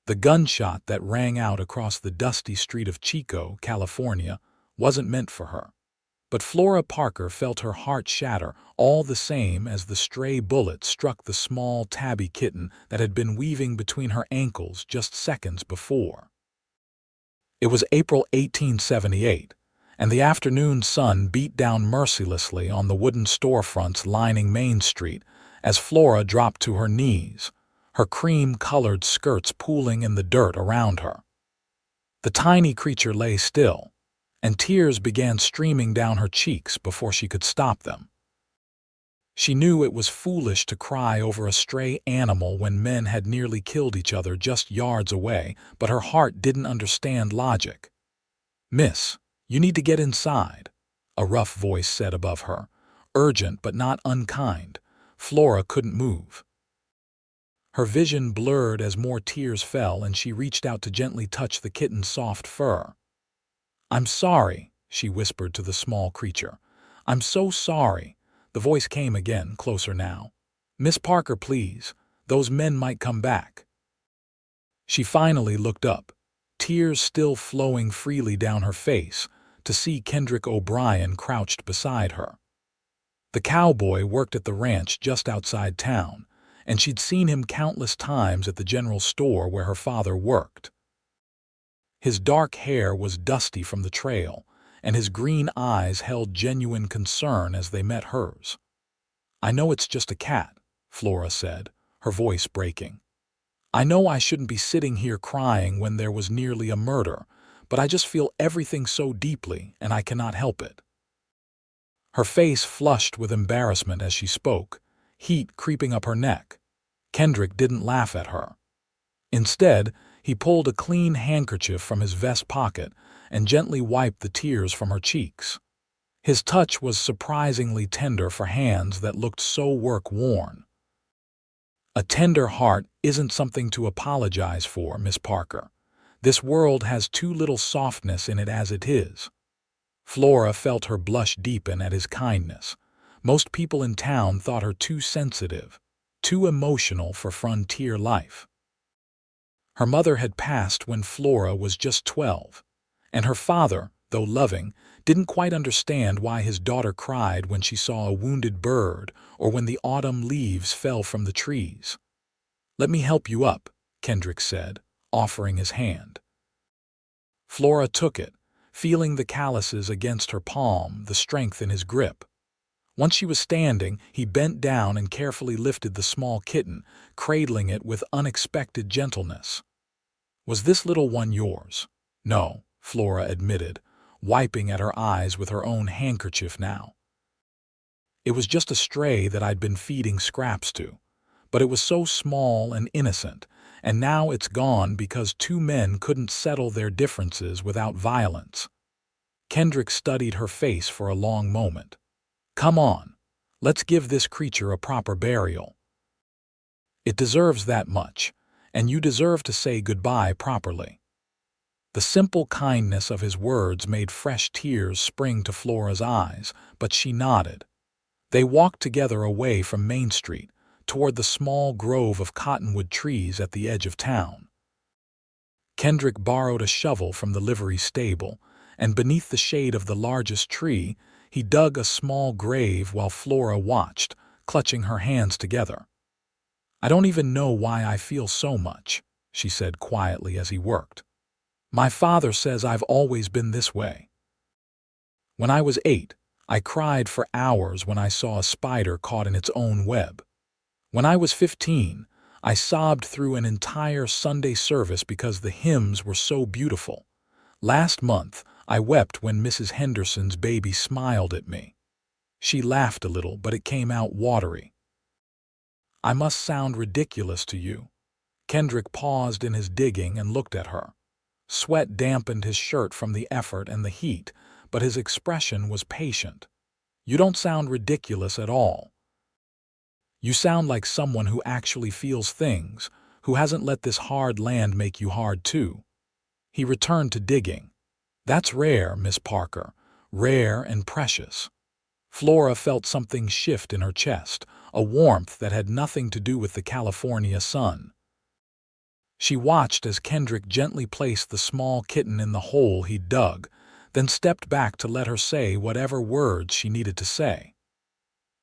The gunshot that rang out across the dusty street of Chico, California, wasn't meant for her. But Flora Parker felt her heart shatter all the same as the stray bullet struck the small tabby kitten that had been weaving between her ankles just seconds before. It was April 1878, and the afternoon sun beat down mercilessly on the wooden storefronts lining Main Street as Flora dropped to her knees, her cream-colored skirts pooling in the dirt around her. The tiny creature lay still, and tears began streaming down her cheeks before she could stop them. She knew it was foolish to cry over a stray animal when men had nearly killed each other just yards away, but her heart didn't understand logic. "Miss, you need to get inside," a rough voice said above her, urgent but not unkind. Flora couldn't move. Her vision blurred as more tears fell and she reached out to gently touch the kitten's soft fur. "I'm sorry," she whispered to the small creature. "I'm so sorry." The voice came again, closer now. "Miss Parker, please. Those men might come back." She finally looked up, tears still flowing freely down her face, to see Kendrick O'Brien crouched beside her. The cowboy worked at the ranch just outside town, and she'd seen him countless times at the general store where her father worked. His dark hair was dusty from the trail, and his green eyes held genuine concern as they met hers. "I know it's just a cat," Flora said, her voice breaking. "I know I shouldn't be sitting here crying when there was nearly a murder, but I just feel everything so deeply, and I cannot help it." Her face flushed with embarrassment as she spoke, heat creeping up her neck. Kendrick didn't laugh at her. Instead, he pulled a clean handkerchief from his vest pocket and gently wiped the tears from her cheeks. His touch was surprisingly tender for hands that looked so work-worn. "A tender heart isn't something to apologize for, Miss Parker. This world has too little softness in it as it is." Flora felt her blush deepen at his kindness. Most people in town thought her too sensitive, too emotional for frontier life. Her mother had passed when Flora was just 12, and her father, though loving, didn't quite understand why his daughter cried when she saw a wounded bird or when the autumn leaves fell from the trees. "Let me help you up," Kendrick said, offering his hand. Flora took it, feeling the calluses against her palm, the strength in his grip. Once she was standing, he bent down and carefully lifted the small kitten, cradling it with unexpected gentleness. "Was this little one yours?" "No," Flora admitted, wiping at her eyes with her own handkerchief now. "It was just a stray that I'd been feeding scraps to. But it was so small and innocent, and now it's gone because two men couldn't settle their differences without violence." Kendrick studied her face for a long moment. "Come on, let's give this creature a proper burial. It deserves that much, and you deserve to say goodbye properly." The simple kindness of his words made fresh tears spring to Flora's eyes, but she nodded. They walked together away from Main Street, toward the small grove of cottonwood trees at the edge of town. Kendrick borrowed a shovel from the livery stable, and beneath the shade of the largest tree, he dug a small grave while Flora watched, clutching her hands together. "I don't even know why I feel so much," she said quietly as he worked. "My father says I've always been this way. When I was 8, I cried for hours when I saw a spider caught in its own web. When I was 15, I sobbed through an entire Sunday service because the hymns were so beautiful. Last month, I wept when Mrs. Henderson's baby smiled at me." She laughed a little, but it came out watery. "I must sound ridiculous to you." Kendrick paused in his digging and looked at her. Sweat dampened his shirt from the effort and the heat, but his expression was patient. "You don't sound ridiculous at all. You sound like someone who actually feels things, who hasn't let this hard land make you hard too." He returned to digging. "That's rare, Miss Parker, rare and precious." Flora felt something shift in her chest, a warmth that had nothing to do with the California sun. She watched as Kendrick gently placed the small kitten in the hole he'd dug, then stepped back to let her say whatever words she needed to say.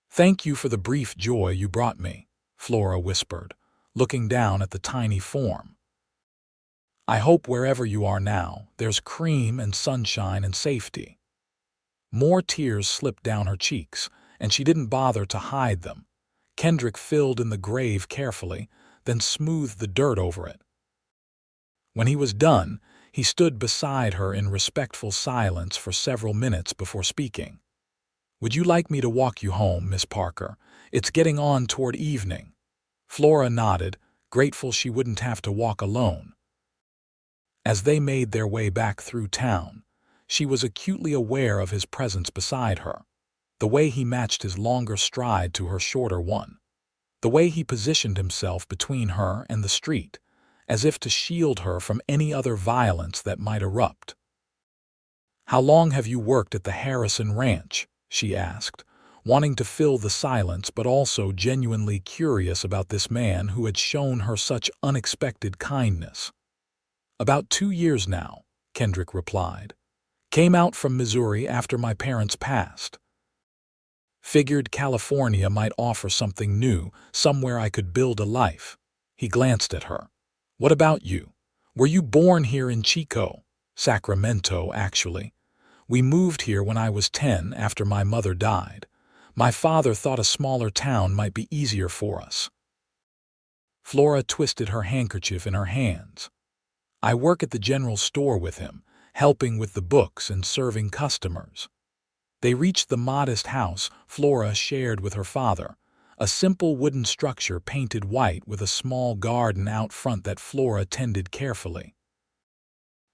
"Thank you for the brief joy you brought me," Flora whispered, looking down at the tiny form. "I hope wherever you are now, there's cream and sunshine and safety." More tears slipped down her cheeks, and she didn't bother to hide them. Kendrick filled in the grave carefully, then smoothed the dirt over it. When he was done, he stood beside her in respectful silence for several minutes before speaking. "Would you like me to walk you home, Miss Parker? It's getting on toward evening." Flora nodded, grateful she wouldn't have to walk alone. As they made their way back through town, she was acutely aware of his presence beside her. The way he matched his longer stride to her shorter one. The way he positioned himself between her and the street, as if to shield her from any other violence that might erupt. "How long have you worked at the Harrison Ranch?" she asked, wanting to fill the silence but also genuinely curious about this man who had shown her such unexpected kindness. "About 2 years now," Kendrick replied. "Came out from Missouri after my parents passed. Figured California might offer something new, somewhere I could build a life." He glanced at her. "What about you? Were you born here in Chico?" "Sacramento, actually. We moved here when I was 10 after my mother died. My father thought a smaller town might be easier for us." Flora twisted her handkerchief in her hands. "I work at the general store with him, helping with the books and serving customers." They reached the modest house Flora shared with her father, a simple wooden structure painted white with a small garden out front that Flora tended carefully.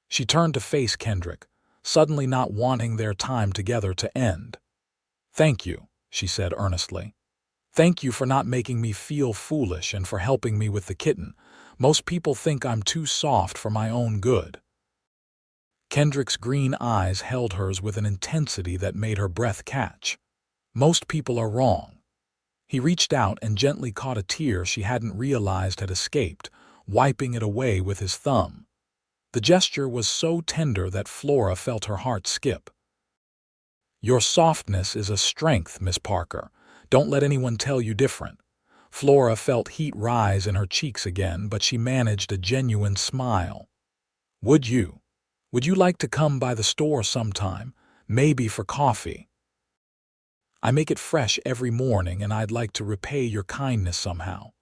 She turned to face Kendrick, suddenly not wanting their time together to end. "Thank you," she said earnestly. "Thank you for not making me feel foolish and for helping me with the kitten. Most people think I'm too soft for my own good." Kendrick's green eyes held hers with an intensity that made her breath catch. "Most people are wrong." He reached out and gently caught a tear she hadn't realized had escaped, wiping it away with his thumb. The gesture was so tender that Flora felt her heart skip. "Your softness is a strength, Miss Parker. Don't let anyone tell you different." Flora felt heat rise in her cheeks again, but she managed a genuine smile. Would you like to come by the store sometime, maybe for coffee? I make it fresh every morning and I'd like to repay your kindness somehow."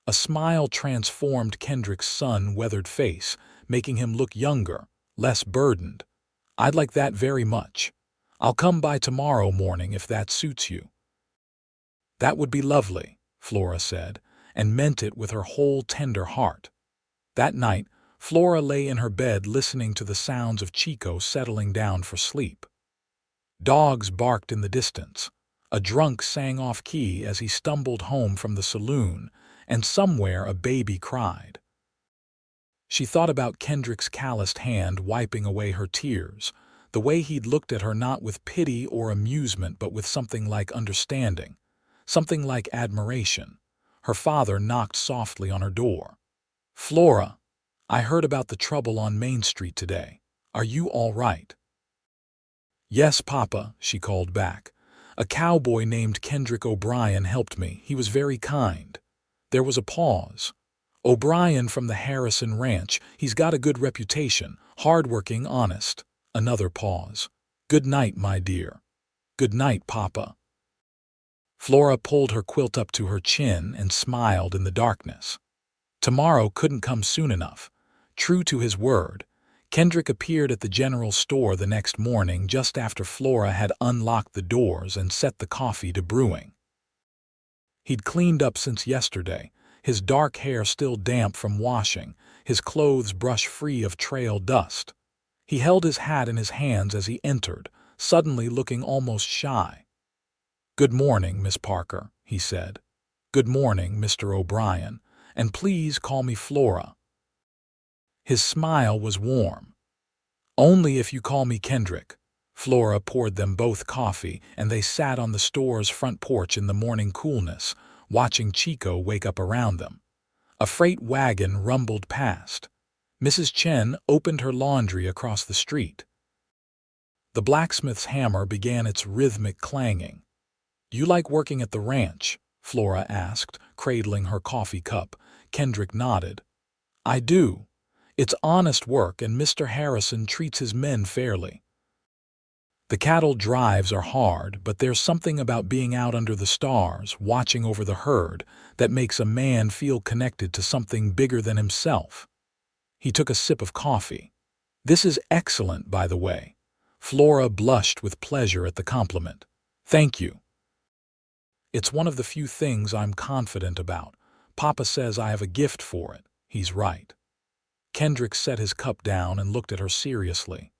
A smile transformed Kendrick's sun-weathered face, making him look younger, less burdened. "I'd like that very much. I'll come by tomorrow morning if that suits you." "That would be lovely," Flora said, and meant it with her whole tender heart. That night, Flora lay in her bed listening to the sounds of Chico settling down for sleep. Dogs barked in the distance. A drunk sang off-key as he stumbled home from the saloon, and somewhere a baby cried. She thought about Kendrick's calloused hand wiping away her tears, the way he'd looked at her not with pity or amusement but with something like understanding, something like admiration. Her father knocked softly on her door. "Flora, I heard about the trouble on Main Street today. Are you all right?" "Yes, Papa," she called back. "A cowboy named Kendrick O'Brien helped me. He was very kind." There was a pause. "O'Brien from the Harrison Ranch. He's got a good reputation. Hardworking, honest." Another pause. "Good night, my dear." "Good night, Papa." Flora pulled her quilt up to her chin and smiled in the darkness. Tomorrow couldn't come soon enough. True to his word, Kendrick appeared at the general store the next morning just after Flora had unlocked the doors and set the coffee to brewing. He'd cleaned up since yesterday, his dark hair still damp from washing, his clothes brush-free of trail dust. He held his hat in his hands as he entered, suddenly looking almost shy. "Good morning, Miss Parker," he said. "Good morning, Mr. O'Brien, and please call me Flora." His smile was warm. "Only if you call me Kendrick." Flora poured them both coffee, and they sat on the store's front porch in the morning coolness, watching Chico wake up around them. A freight wagon rumbled past. Mrs. Chen opened her laundry across the street. The blacksmith's hammer began its rhythmic clanging. "You like working at the ranch?" Flora asked, cradling her coffee cup. Kendrick nodded. "I do. It's honest work, and Mr. Harrison treats his men fairly. The cattle drives are hard, but there's something about being out under the stars, watching over the herd, that makes a man feel connected to something bigger than himself." He took a sip of coffee. "This is excellent, by the way." Flora blushed with pleasure at the compliment. "Thank you. It's one of the few things I'm confident about. Papa says I have a gift for it. He's right." Kendrick set his cup down and looked at her seriously.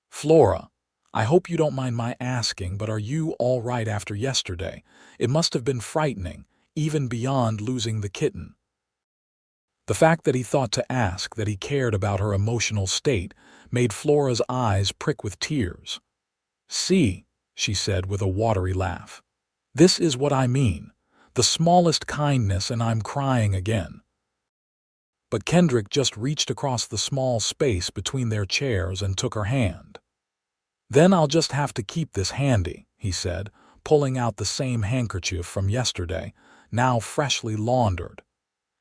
"Flora, I hope you don't mind my asking, but are you all right after yesterday? It must have been frightening, even beyond losing the kitten." The fact that he thought to ask, that he cared about her emotional state, made Flora's eyes prick with tears. "See," she said with a watery laugh. "This is what I mean. The smallest kindness and I'm crying again." But Kendrick just reached across the small space between their chairs and took her hand. "Then I'll just have to keep this handy," he said, pulling out the same handkerchief from yesterday, now freshly laundered.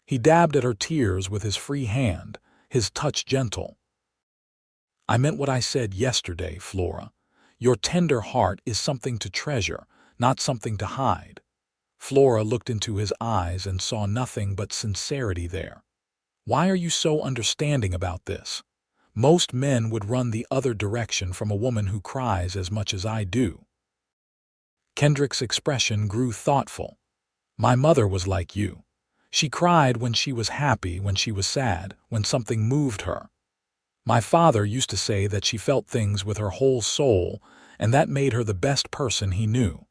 He dabbed at her tears with his free hand, his touch gentle. "I meant what I said yesterday, Flora. Your tender heart is something to treasure, not something to hide." Flora looked into his eyes and saw nothing but sincerity there. "Why are you so understanding about this? Most men would run the other direction from a woman who cries as much as I do." Kendrick's expression grew thoughtful. "My mother was like you. She cried when she was happy, when she was sad, when something moved her. My father used to say that she felt things with her whole soul, and that made her the best person he knew.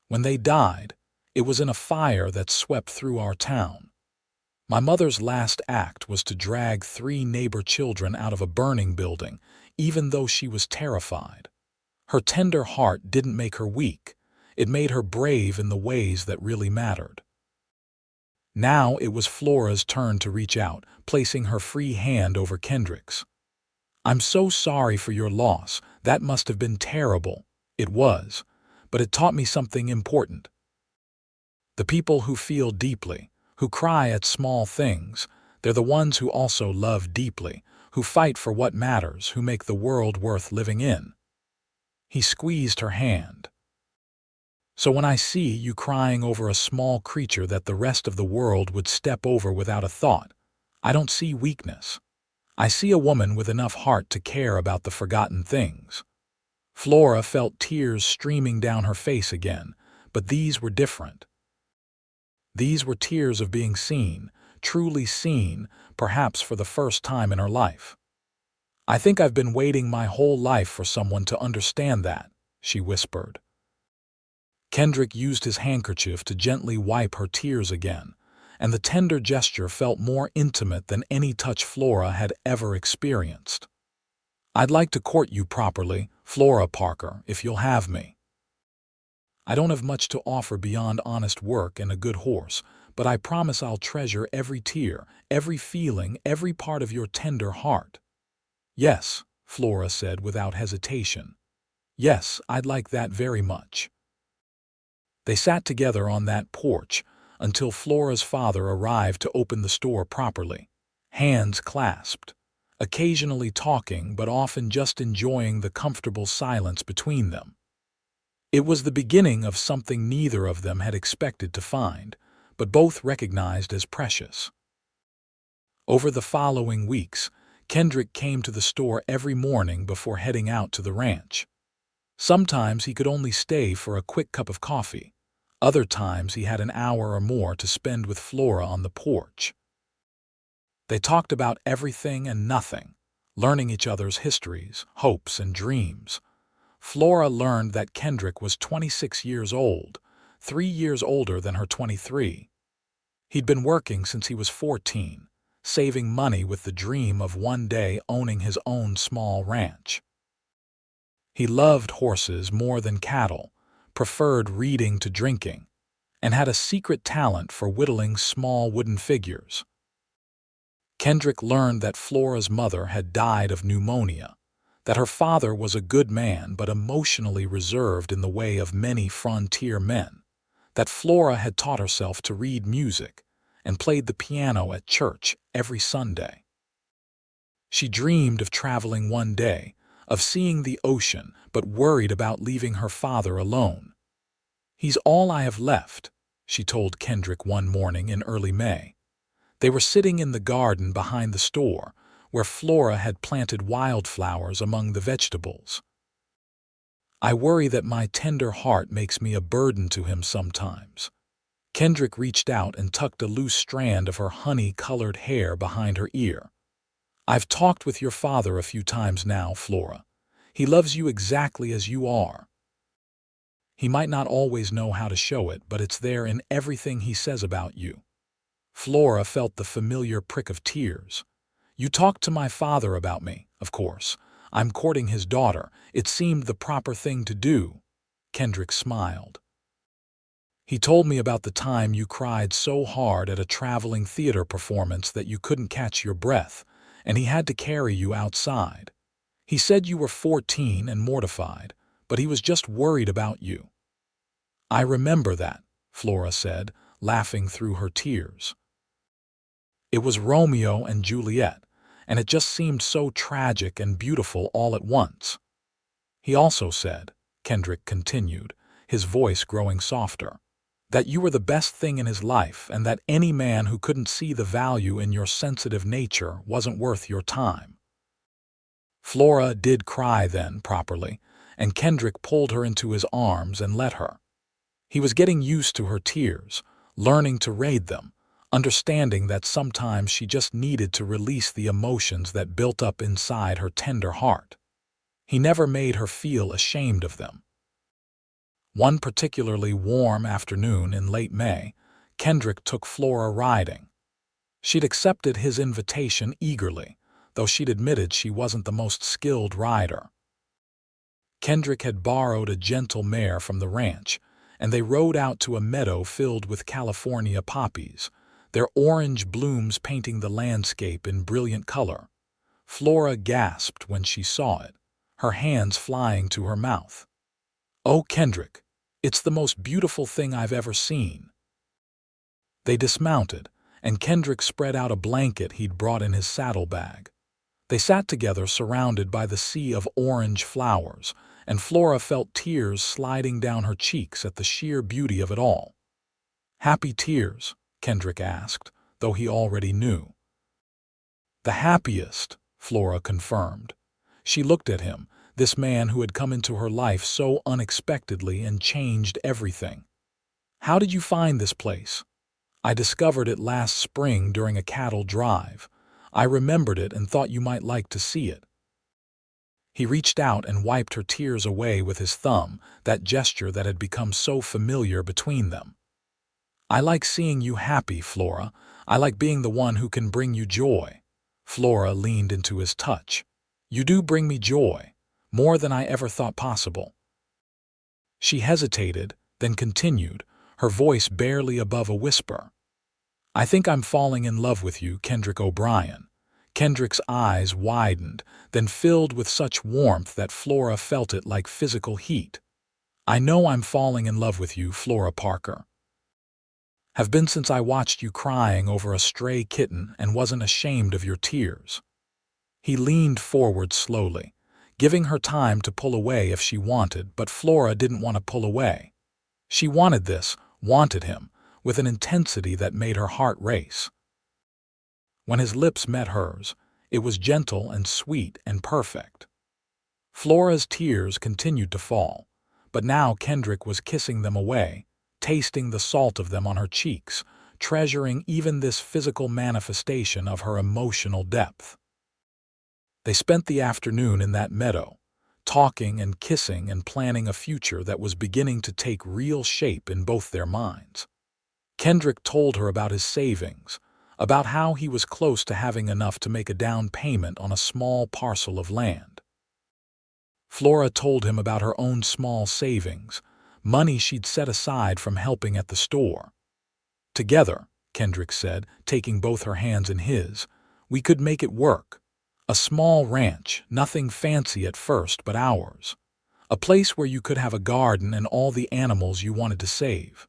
When they died, it was in a fire that swept through our town. My mother's last act was to drag 3 neighbor children out of a burning building, even though she was terrified. Her tender heart didn't make her weak. It made her brave in the ways that really mattered." Now it was Flora's turn to reach out, placing her free hand over Kendrick's. "I'm so sorry for your loss. That must have been terrible." "It was, but it taught me something important. The people who feel deeply, who cry at small things, they're the ones who also love deeply, who fight for what matters, who make the world worth living in." He squeezed her hand. "So when I see you crying over a small creature that the rest of the world would step over without a thought, I don't see weakness. I see a woman with enough heart to care about the forgotten things." Flora felt tears streaming down her face again, but these were different. These were tears of being seen, truly seen, perhaps for the first time in her life. "I think I've been waiting my whole life for someone to understand that," she whispered. Kendrick used his handkerchief to gently wipe her tears again, and the tender gesture felt more intimate than any touch Flora had ever experienced. "I'd like to court you properly, Flora Parker, if you'll have me. I don't have much to offer beyond honest work and a good horse, but I promise I'll treasure every tear, every feeling, every part of your tender heart." "Yes," Flora said without hesitation. "Yes, I'd like that very much." They sat together on that porch until Flora's father arrived to open the store properly, hands clasped, occasionally talking but often just enjoying the comfortable silence between them. It was the beginning of something neither of them had expected to find, but both recognized as precious. Over the following weeks, Kendrick came to the store every morning before heading out to the ranch. Sometimes he could only stay for a quick cup of coffee. Other times he had an hour or more to spend with Flora on the porch. They talked about everything and nothing, learning each other's histories, hopes, and dreams. Flora learned that Kendrick was 26 years old, 3 years older than her 23. He'd been working since he was 14, saving money with the dream of one day owning his own small ranch. He loved horses more than cattle, preferred reading to drinking, and had a secret talent for whittling small wooden figures. Kendrick learned that Flora's mother had died of pneumonia, that her father was a good man but emotionally reserved in the way of many frontier men, that Flora had taught herself to read music and played the piano at church every Sunday. She dreamed of traveling one day, of seeing the ocean, but worried about leaving her father alone. "He's all I have left," she told Kendrick one morning in early May. They were sitting in the garden behind the store, where Flora had planted wildflowers among the vegetables. "I worry that my tender heart makes me a burden to him sometimes." Kendrick reached out and tucked a loose strand of her honey-colored hair behind her ear. "I've talked with your father a few times now, Flora. He loves you exactly as you are. He might not always know how to show it, but it's there in everything he says about you." Flora felt the familiar prick of tears. "You talked to my father about me, of course. I'm courting his daughter. It seemed the proper thing to do." Kendrick smiled. "He told me about the time you cried so hard at a traveling theater performance that you couldn't catch your breath, and he had to carry you outside. He said you were 14 and mortified, but he was just worried about you." "I remember that," Flora said, laughing through her tears. "It was Romeo and Juliet, and it just seemed so tragic and beautiful all at once. He also said," Kendrick continued, his voice growing softer, "that you were the best thing in his life and that any man who couldn't see the value in your sensitive nature wasn't worth your time." Flora did cry then, properly, and Kendrick pulled her into his arms and let her. He was getting used to her tears, learning to raid them, understanding that sometimes she just needed to release the emotions that built up inside her tender heart. He never made her feel ashamed of them. One particularly warm afternoon in late May, Kendrick took Flora riding. She'd accepted his invitation eagerly, though she'd admitted she wasn't the most skilled rider. Kendrick had borrowed a gentle mare from the ranch, and they rode out to a meadow filled with California poppies, their orange blooms painting the landscape in brilliant color. Flora gasped when she saw it, her hands flying to her mouth. "Oh, Kendrick, it's the most beautiful thing I've ever seen." They dismounted, and Kendrick spread out a blanket he'd brought in his saddlebag. They sat together surrounded by the sea of orange flowers, and Flora felt tears sliding down her cheeks at the sheer beauty of it all. "Happy tears?" Kendrick asked, though he already knew. "The happiest," Flora confirmed. She looked at him, this man who had come into her life so unexpectedly and changed everything. "How did you find this place?" "I discovered it last spring during a cattle drive. I remembered it and thought you might like to see it." He reached out and wiped her tears away with his thumb, that gesture that had become so familiar between them. "I like seeing you happy, Flora. I like being the one who can bring you joy." Flora leaned into his touch. "You do bring me joy, more than I ever thought possible." She hesitated, then continued, her voice barely above a whisper. "I think I'm falling in love with you, Kendrick O'Brien." Kendrick's eyes widened, then filled with such warmth that Flora felt it like physical heat. "I know I'm falling in love with you, Flora Parker. Have been since I watched you crying over a stray kitten and wasn't ashamed of your tears." He leaned forward slowly, giving her time to pull away if she wanted, but Flora didn't want to pull away. She wanted this, wanted him, with an intensity that made her heart race. When his lips met hers, it was gentle and sweet and perfect. Flora's tears continued to fall, but now Kendrick was kissing them away, tasting the salt of them on her cheeks, treasuring even this physical manifestation of her emotional depth. They spent the afternoon in that meadow, talking and kissing and planning a future that was beginning to take real shape in both their minds. Kendrick told her about his savings, about how he was close to having enough to make a down payment on a small parcel of land. Flora told him about her own small savings, money she'd set aside from helping at the store. "Together," Kendrick said, taking both her hands in his, "we could make it work. A small ranch, nothing fancy at first but ours. A place where you could have a garden and all the animals you wanted to save.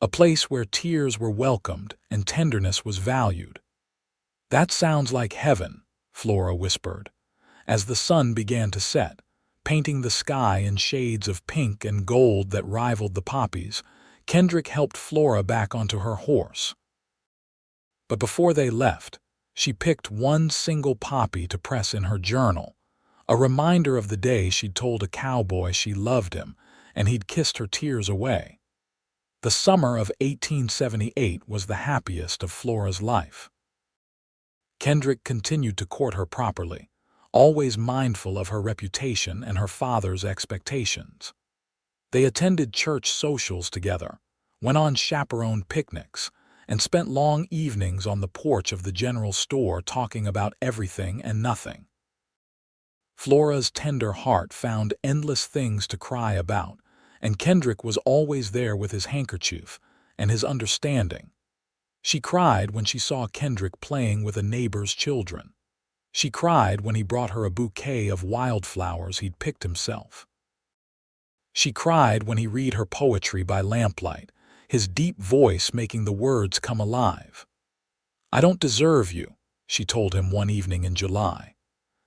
A place where tears were welcomed and tenderness was valued." "That sounds like heaven," Flora whispered. As the sun began to set, painting the sky in shades of pink and gold that rivaled the poppies, Kendrick helped Flora back onto her horse. But before they left, she picked one single poppy to press in her journal, a reminder of the day she'd told a cowboy she loved him and he'd kissed her tears away. The summer of 1878 was the happiest of Flora's life. Kendrick continued to court her properly, always mindful of her reputation and her father's expectations. They attended church socials together, went on chaperoned picnics, and spent long evenings on the porch of the general store talking about everything and nothing. Flora's tender heart found endless things to cry about, and Kendrick was always there with his handkerchief and his understanding. She cried when she saw Kendrick playing with a neighbor's children. She cried when he brought her a bouquet of wildflowers he'd picked himself. She cried when he read her poetry by lamplight, his deep voice making the words come alive. "I don't deserve you," she told him one evening in July.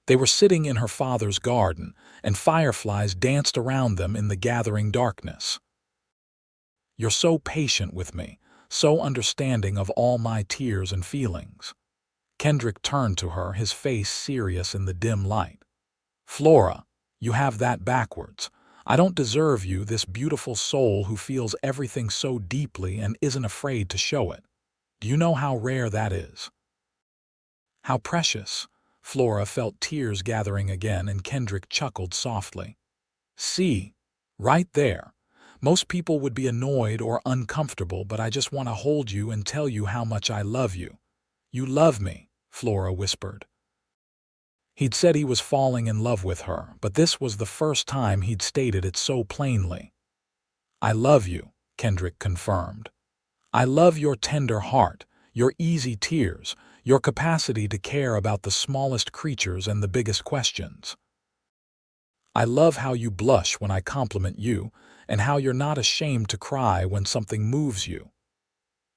They were sitting in her father's garden, and fireflies danced around them in the gathering darkness. "You're so patient with me, so understanding of all my tears and feelings." Kendrick turned to her, his face serious in the dim light. "Flora, you have that backwards. I don't deserve you, this beautiful soul who feels everything so deeply and isn't afraid to show it. Do you know how rare that is? How precious?" Flora felt tears gathering again, and Kendrick chuckled softly. "See, right there. Most people would be annoyed or uncomfortable, but I just want to hold you and tell you how much I love you." "You love me," Flora whispered. He'd said he was falling in love with her, but this was the first time he'd stated it so plainly. "I love you," Kendrick confirmed. "I love your tender heart, your easy tears, your capacity to care about the smallest creatures and the biggest questions. I love how you blush when I compliment you, and how you're not ashamed to cry when something moves you."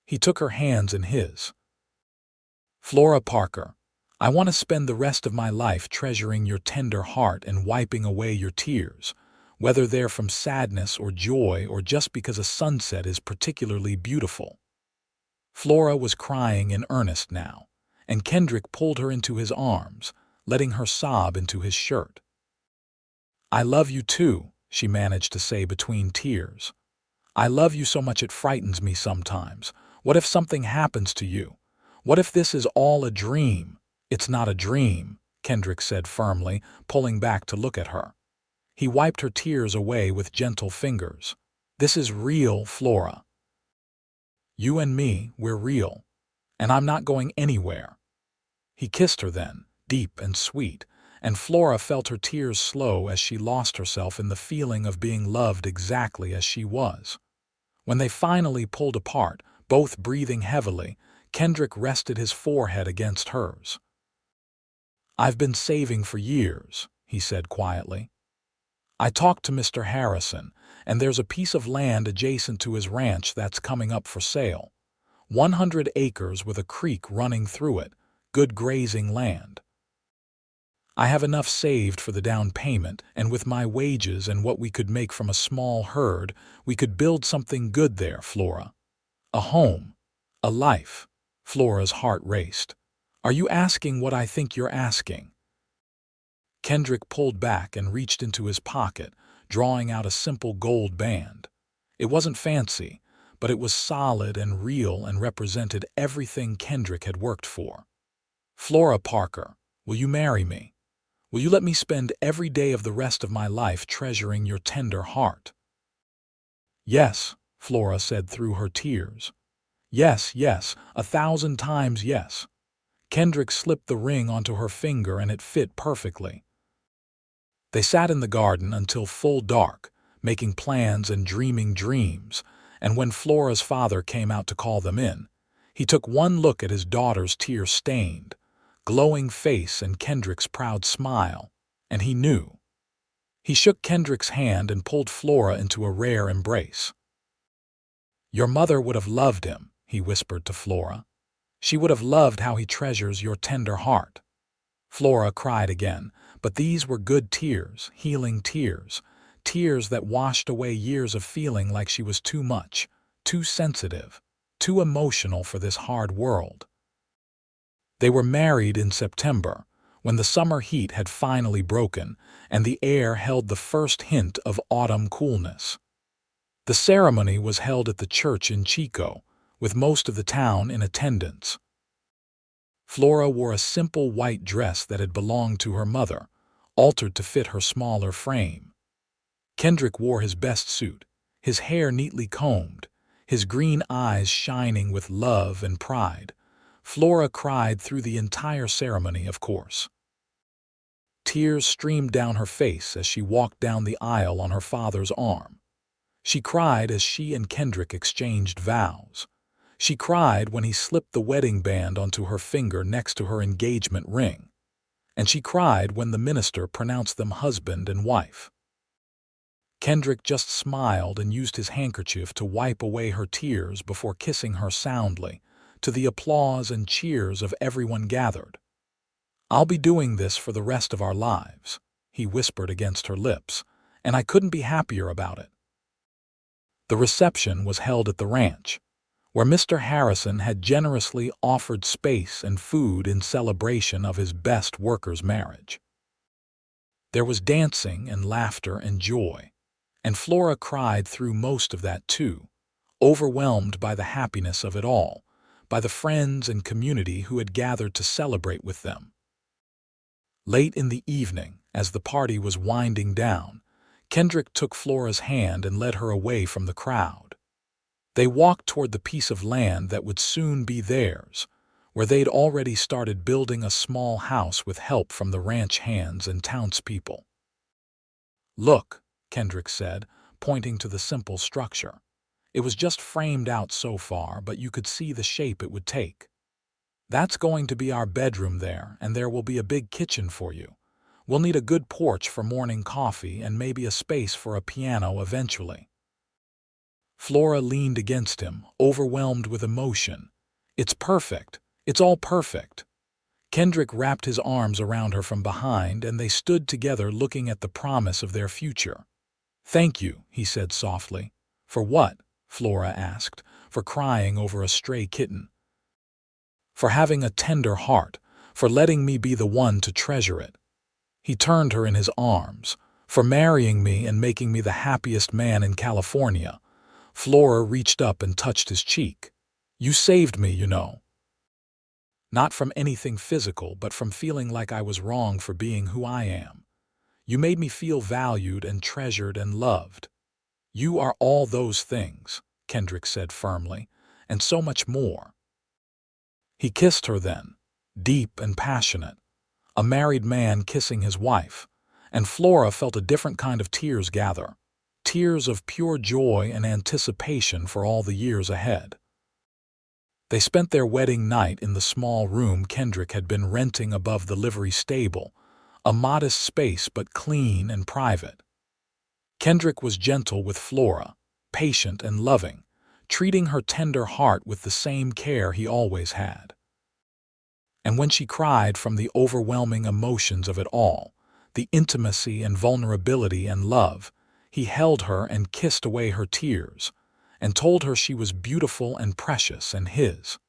He took her hands in his. "Flora Parker, I want to spend the rest of my life treasuring your tender heart and wiping away your tears, whether they're from sadness or joy or just because a sunset is particularly beautiful." Flora was crying in earnest now, and Kendrick pulled her into his arms, letting her sob into his shirt. "I love you too," she managed to say between tears. "I love you so much it frightens me sometimes. What if something happens to you? What if this is all a dream?" "It's not a dream," Kendrick said firmly, pulling back to look at her. He wiped her tears away with gentle fingers. "This is real, Flora. You and me, we're real. And I'm not going anywhere." He kissed her then, deep and sweet, and Flora felt her tears slow as she lost herself in the feeling of being loved exactly as she was. When they finally pulled apart, both breathing heavily, Kendrick rested his forehead against hers. "I've been saving for years," he said quietly. "I talked to Mr. Harrison, and there's a piece of land adjacent to his ranch that's coming up for sale. 100 acres with a creek running through it, good grazing land. I have enough saved for the down payment, and with my wages and what we could make from a small herd, we could build something good there, Flora. A home, a life." Flora's heart raced. "Are you asking what I think you're asking?" Kendrick pulled back and reached into his pocket, drawing out a simple gold band. It wasn't fancy, but it was solid and real and represented everything Kendrick had worked for. "Flora Parker, will you marry me? Will you let me spend every day of the rest of my life treasuring your tender heart?" "Yes," Flora said through her tears. "Yes, yes, 1,000 times yes." Kendrick slipped the ring onto her finger and it fit perfectly. They sat in the garden until full dark, making plans and dreaming dreams, and when Flora's father came out to call them in, he took one look at his daughter's tear-stained, glowing face and Kendrick's proud smile, and he knew. He shook Kendrick's hand and pulled Flora into a rare embrace. "Your mother would have loved him," he whispered to Flora. "She would have loved how he treasures your tender heart." Flora cried again, but these were good tears, healing tears, tears that washed away years of feeling like she was too much, too sensitive, too emotional for this hard world. They were married in September, when the summer heat had finally broken and the air held the first hint of autumn coolness. The ceremony was held at the church in Chico, with most of the town in attendance. Flora wore a simple white dress that had belonged to her mother, altered to fit her smaller frame. Kendrick wore his best suit, his hair neatly combed, his green eyes shining with love and pride. Flora cried through the entire ceremony, of course. Tears streamed down her face as she walked down the aisle on her father's arm. She cried as she and Kendrick exchanged vows. She cried when he slipped the wedding band onto her finger next to her engagement ring. And she cried when the minister pronounced them husband and wife. Kendrick just smiled and used his handkerchief to wipe away her tears before kissing her soundly, to the applause and cheers of everyone gathered. "I'll be doing this for the rest of our lives," he whispered against her lips, "and I couldn't be happier about it." The reception was held at the ranch, where Mr. Harrison had generously offered space and food in celebration of his best worker's marriage. There was dancing and laughter and joy, and Flora cried through most of that too, overwhelmed by the happiness of it all, by the friends and community who had gathered to celebrate with them. Late in the evening, as the party was winding down, Kendrick took Flora's hand and led her away from the crowd. They walked toward the piece of land that would soon be theirs, where they'd already started building a small house with help from the ranch hands and townspeople. "Look," Kendrick said, pointing to the simple structure. It was just framed out so far, but you could see the shape it would take. "That's going to be our bedroom there, and there will be a big kitchen for you. We'll need a good porch for morning coffee and maybe a space for a piano eventually." Flora leaned against him, overwhelmed with emotion. "It's perfect. It's all perfect." Kendrick wrapped his arms around her from behind, and they stood together looking at the promise of their future. "Thank you," he said softly. "For what?" Flora asked. "For crying over a stray kitten. For having a tender heart, for letting me be the one to treasure it." He turned her in his arms. "For marrying me and making me the happiest man in California." Flora reached up and touched his cheek. "You saved me, you know. Not from anything physical, but from feeling like I was wrong for being who I am. You made me feel valued and treasured and loved. You are all those things," Kendrick said firmly, "and so much more." He kissed her then, deep and passionate, a married man kissing his wife, and Flora felt a different kind of tears gather, tears of pure joy and anticipation for all the years ahead. They spent their wedding night in the small room Kendrick had been renting above the livery stable, a modest space but clean and private. Kendrick was gentle with Flora, patient and loving, treating her tender heart with the same care he always had. And when she cried from the overwhelming emotions of it all, the intimacy and vulnerability and love, he held her and kissed away her tears, and told her she was beautiful and precious and his.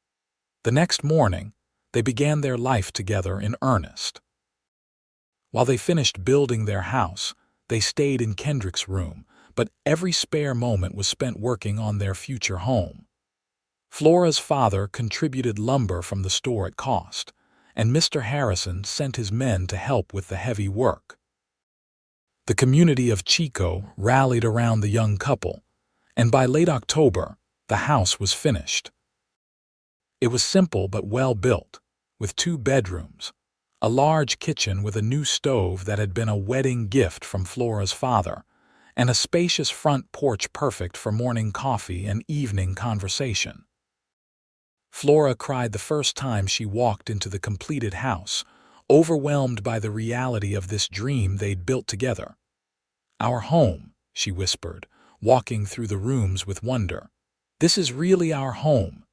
The next morning, they began their life together in earnest. While they finished building their house, they stayed in Kendrick's room, but every spare moment was spent working on their future home. Flora's father contributed lumber from the store at cost, and Mr. Harrison sent his men to help with the heavy work. The community of Chico rallied around the young couple, and by late October, the house was finished. It was simple but well built, with 2 bedrooms, a large kitchen with a new stove that had been a wedding gift from Flora's father, and a spacious front porch perfect for morning coffee and evening conversation. Flora cried the first time she walked into the completed house, overwhelmed by the reality of this dream they'd built together. "Our home," she whispered, walking through the rooms with wonder. "This is really our home."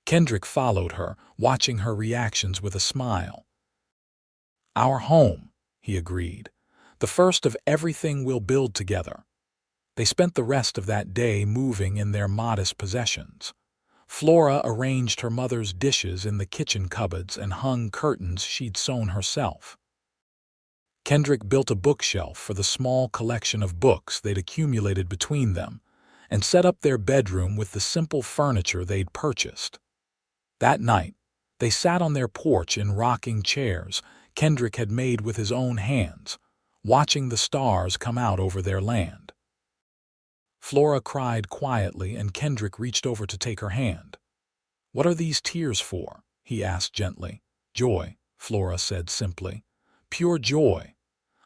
Kendrick followed her, watching her reactions with a smile. "Our home," he agreed. "The first of everything we'll build together." They spent the rest of that day moving in their modest possessions. Flora arranged her mother's dishes in the kitchen cupboards and hung curtains she'd sewn herself. Kendrick built a bookshelf for the small collection of books they'd accumulated between them, and set up their bedroom with the simple furniture they'd purchased. That night, they sat on their porch in rocking chairs Kendrick had made with his own hands, watching the stars come out over their land. Flora cried quietly, and Kendrick reached over to take her hand. "What are these tears for?" he asked gently. "Joy," Flora said simply. "Pure joy.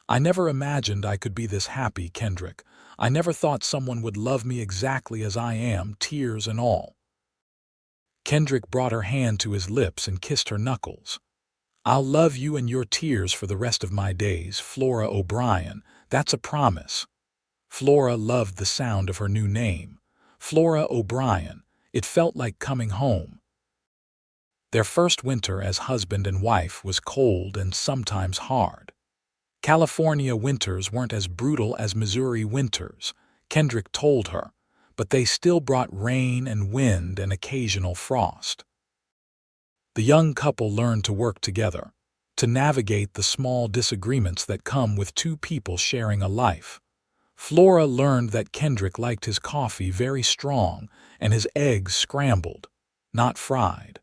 I never imagined I could be this happy, Kendrick. I never thought someone would love me exactly as I am, tears and all." Kendrick brought her hand to his lips and kissed her knuckles. "I'll love you and your tears for the rest of my days, Flora O'Brien. That's a promise." Flora loved the sound of her new name. Flora O'Brien. It felt like coming home. Their first winter as husband and wife was cold and sometimes hard. California winters weren't as brutal as Missouri winters, Kendrick told her, but they still brought rain and wind and occasional frost. The young couple learned to work together, to navigate the small disagreements that come with two people sharing a life. Flora learned that Kendrick liked his coffee very strong and his eggs scrambled, not fried.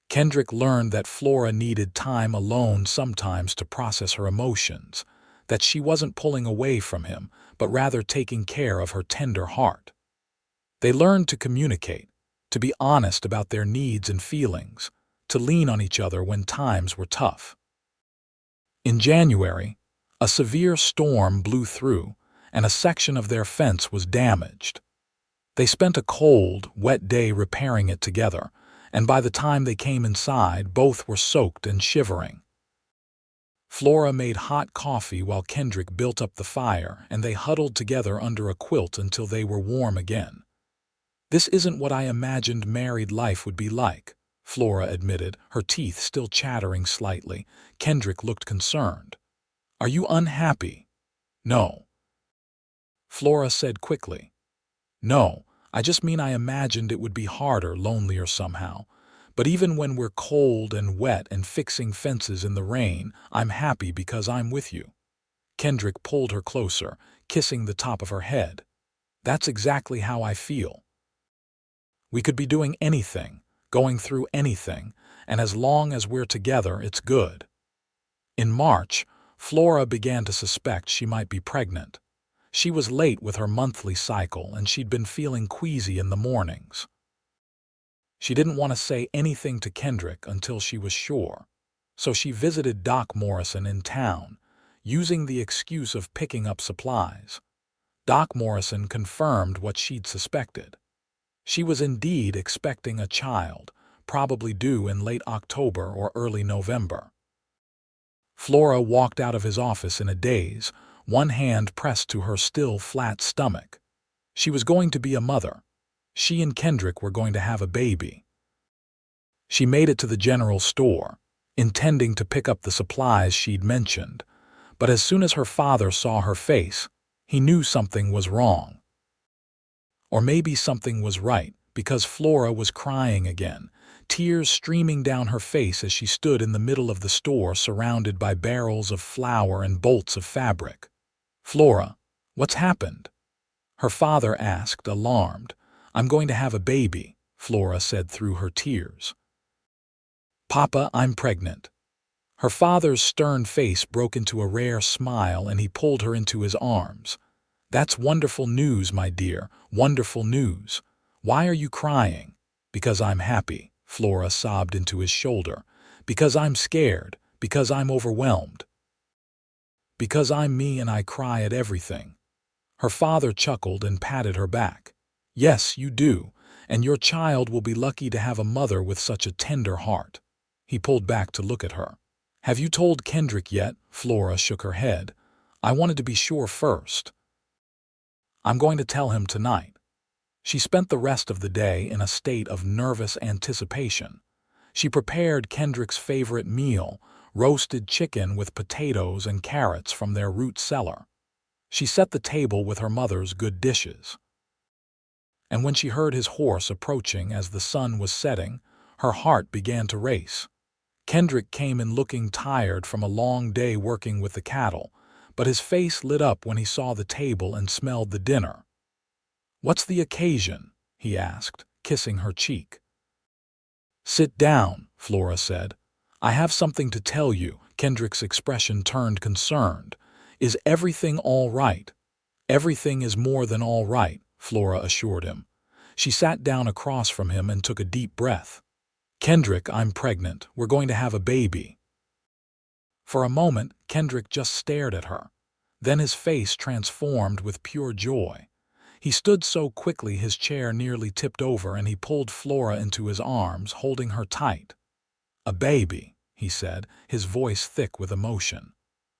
Kendrick learned that Flora needed time alone sometimes to process her emotions, that she wasn't pulling away from him, but rather taking care of her tender heart. They learned to communicate, to be honest about their needs and feelings, to lean on each other when times were tough. In January, a severe storm blew through, and a section of their fence was damaged. They spent a cold, wet day repairing it together, and by the time they came inside, both were soaked and shivering. Flora made hot coffee while Kendrick built up the fire, and they huddled together under a quilt until they were warm again. "This isn't what I imagined married life would be like," Flora admitted, her teeth still chattering slightly. Kendrick looked concerned. "Are you unhappy?" "No," Flora said quickly. "No, I just mean I imagined it would be harder, lonelier somehow. But even when we're cold and wet and fixing fences in the rain, I'm happy because I'm with you." Kendrick pulled her closer, kissing the top of her head. "That's exactly how I feel. We could be doing anything, going through anything, and as long as we're together, it's good." In March, Flora began to suspect she might be pregnant. She was late with her monthly cycle, and she'd been feeling queasy in the mornings. She didn't want to say anything to Kendrick until she was sure, so she visited Doc Morrison in town, using the excuse of picking up supplies. Doc Morrison confirmed what she'd suspected. She was indeed expecting a child, probably due in late October or early November. Flora walked out of his office in a daze, one hand pressed to her still flat stomach. She was going to be a mother. She and Kendrick were going to have a baby. She made it to the general store, intending to pick up the supplies she'd mentioned, but as soon as her father saw her face, he knew something was wrong. Or maybe something was right, because Flora was crying again, tears streaming down her face as she stood in the middle of the store surrounded by barrels of flour and bolts of fabric. "Flora, what's happened?" her father asked, alarmed. "I'm going to have a baby," Flora said through her tears. "Papa, I'm pregnant." Her father's stern face broke into a rare smile, and he pulled her into his arms. "That's wonderful news, my dear, wonderful news. Why are you crying?" "Because I'm happy," Flora sobbed into his shoulder. "Because I'm scared, because I'm overwhelmed. Because I'm me and I cry at everything." Her father chuckled and patted her back. "Yes, you do, and your child will be lucky to have a mother with such a tender heart." He pulled back to look at her. "Have you told Kendrick yet?" Flora shook her head. "I wanted to be sure first." "I'm going to tell him tonight." She spent the rest of the day in a state of nervous anticipation. She prepared Kendrick's favorite meal, roasted chicken with potatoes and carrots from their root cellar. She set the table with her mother's good dishes. And when she heard his horse approaching as the sun was setting, her heart began to race. Kendrick came in looking tired from a long day working with the cattle, but his face lit up when he saw the table and smelled the dinner. "What's the occasion?" he asked, kissing her cheek. "Sit down," Flora said. "I have something to tell you." Kendrick's expression turned concerned. "Is everything all right?" "Everything is more than all right," Flora assured him. She sat down across from him and took a deep breath. "Kendrick, I'm pregnant. We're going to have a baby." For a moment, Kendrick just stared at her. Then his face transformed with pure joy. He stood so quickly his chair nearly tipped over, and he pulled Flora into his arms, holding her tight. "A baby," he said, his voice thick with emotion.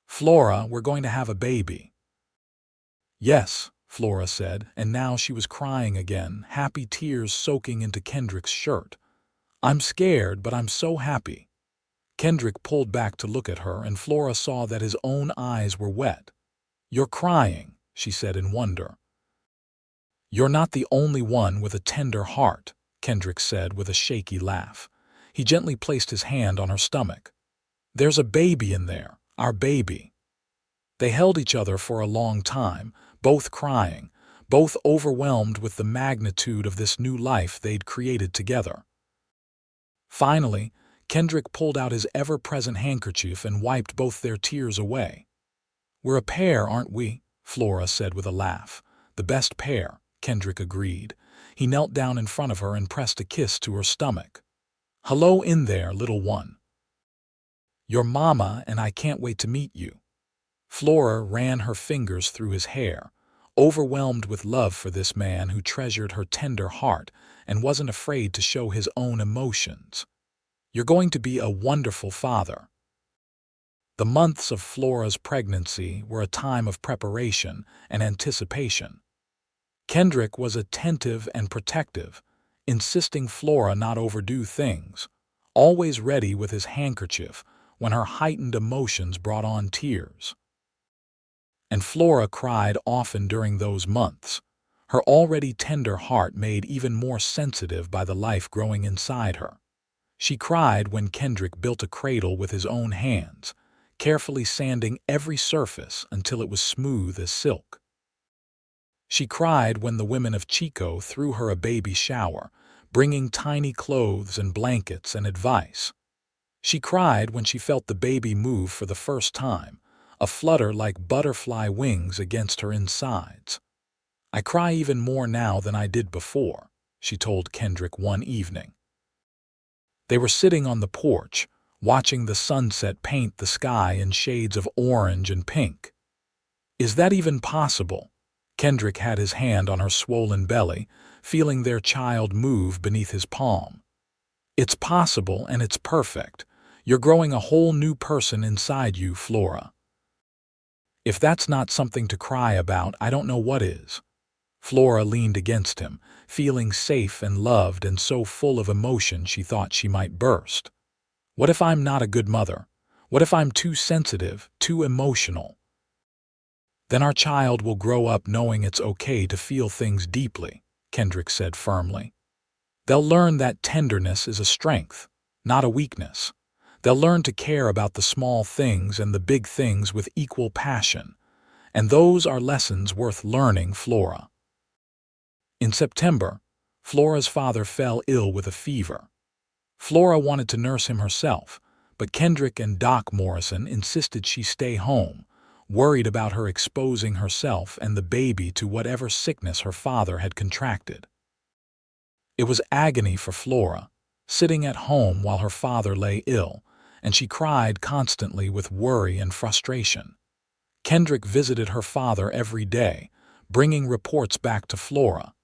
"Flora, we're going to have a baby." "Yes," Flora said, and now she was crying again, happy tears soaking into Kendrick's shirt. "I'm scared, but I'm so happy." Kendrick pulled back to look at her, and Flora saw that his own eyes were wet. "You're crying," she said in wonder. "You're not the only one with a tender heart," Kendrick said with a shaky laugh. He gently placed his hand on her stomach. "There's a baby in there, our baby." They held each other for a long time, both crying, both overwhelmed with the magnitude of this new life they'd created together. Finally, Kendrick pulled out his ever-present handkerchief and wiped both their tears away. "We're a pair, aren't we?" Flora said with a laugh. "The best pair," Kendrick agreed. He knelt down in front of her and pressed a kiss to her stomach. "Hello in there, little one. Your mama and I can't wait to meet you." Flora ran her fingers through his hair, overwhelmed with love for this man who treasured her tender heart and wasn't afraid to show his own emotions. "You're going to be a wonderful father." The months of Flora's pregnancy were a time of preparation and anticipation. Kendrick was attentive and protective, insisting Flora not overdo things, always ready with his handkerchief when her heightened emotions brought on tears. And Flora cried often during those months, her already tender heart made even more sensitive by the life growing inside her. She cried when Kendrick built a cradle with his own hands, carefully sanding every surface until it was smooth as silk. She cried when the women of Chico threw her a baby shower, bringing tiny clothes and blankets and advice. She cried when she felt the baby move for the first time, a flutter like butterfly wings against her insides. "I cry even more now than I did before," she told Kendrick one evening. They were sitting on the porch, watching the sunset paint the sky in shades of orange and pink. "Is that even possible?" Kendrick had his hand on her swollen belly, feeling their child move beneath his palm. "It's possible and it's perfect. You're growing a whole new person inside you, Flora. If that's not something to cry about, I don't know what is." Flora leaned against him, feeling safe and loved and so full of emotion she thought she might burst. "What if I'm not a good mother? What if I'm too sensitive, too emotional?" "Then our child will grow up knowing it's okay to feel things deeply," Kendrick said firmly. "They'll learn that tenderness is a strength, not a weakness. They'll learn to care about the small things and the big things with equal passion. And those are lessons worth learning, Flora." In September, Flora's father fell ill with a fever. Flora wanted to nurse him herself, but Kendrick and Doc Morrison insisted she stay home, worried about her exposing herself and the baby to whatever sickness her father had contracted. It was agony for Flora, sitting at home while her father lay ill, and she cried constantly with worry and frustration. Kendrick visited her father every day, bringing reports back to Flora.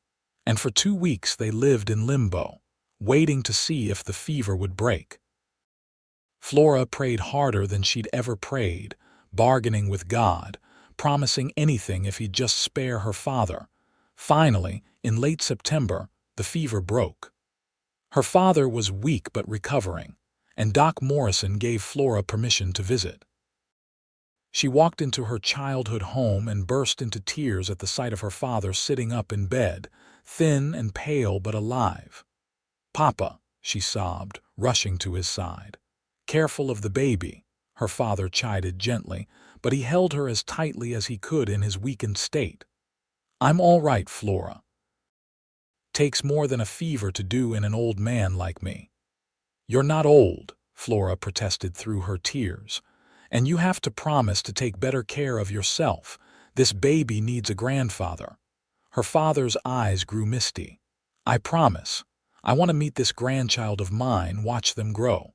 And for 2 weeks they lived in limbo, waiting to see if the fever would break. Flora prayed harder than she'd ever prayed, bargaining with God, promising anything if he'd just spare her father. Finally, in late September, the fever broke. Her father was weak but recovering, and Doc Morrison gave Flora permission to visit. She walked into her childhood home and burst into tears at the sight of her father sitting up in bed, thin and pale but alive. "Papa," she sobbed, rushing to his side. "Careful of the baby," her father chided gently, but he held her as tightly as he could in his weakened state. "I'm all right, Flora. Takes more than a fever to do in an old man like me." "You're not old," Flora protested through her tears. "And you have to promise to take better care of yourself. This baby needs a grandfather." Her father's eyes grew misty. "I promise. I want to meet this grandchild of mine, watch them grow."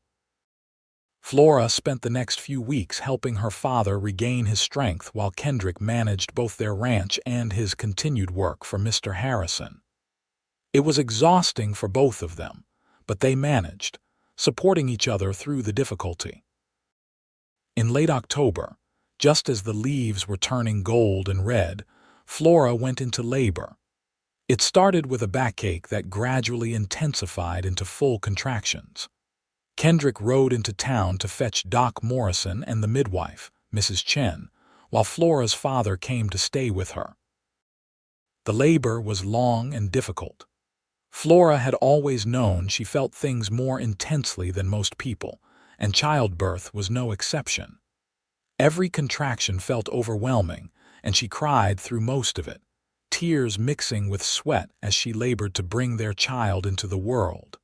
Flora spent the next few weeks helping her father regain his strength while Kendrick managed both their ranch and his continued work for Mr. Harrison. It was exhausting for both of them, but they managed, supporting each other through the difficulty. In late October, just as the leaves were turning gold and red, Flora went into labor. It started with a backache that gradually intensified into full contractions. Kendrick rode into town to fetch Doc Morrison and the midwife, Mrs. Chen, while Flora's father came to stay with her. The labor was long and difficult. Flora had always known she felt things more intensely than most people, and childbirth was no exception. Every contraction felt overwhelming, and she cried through most of it, tears mixing with sweat as she labored to bring their child into the world.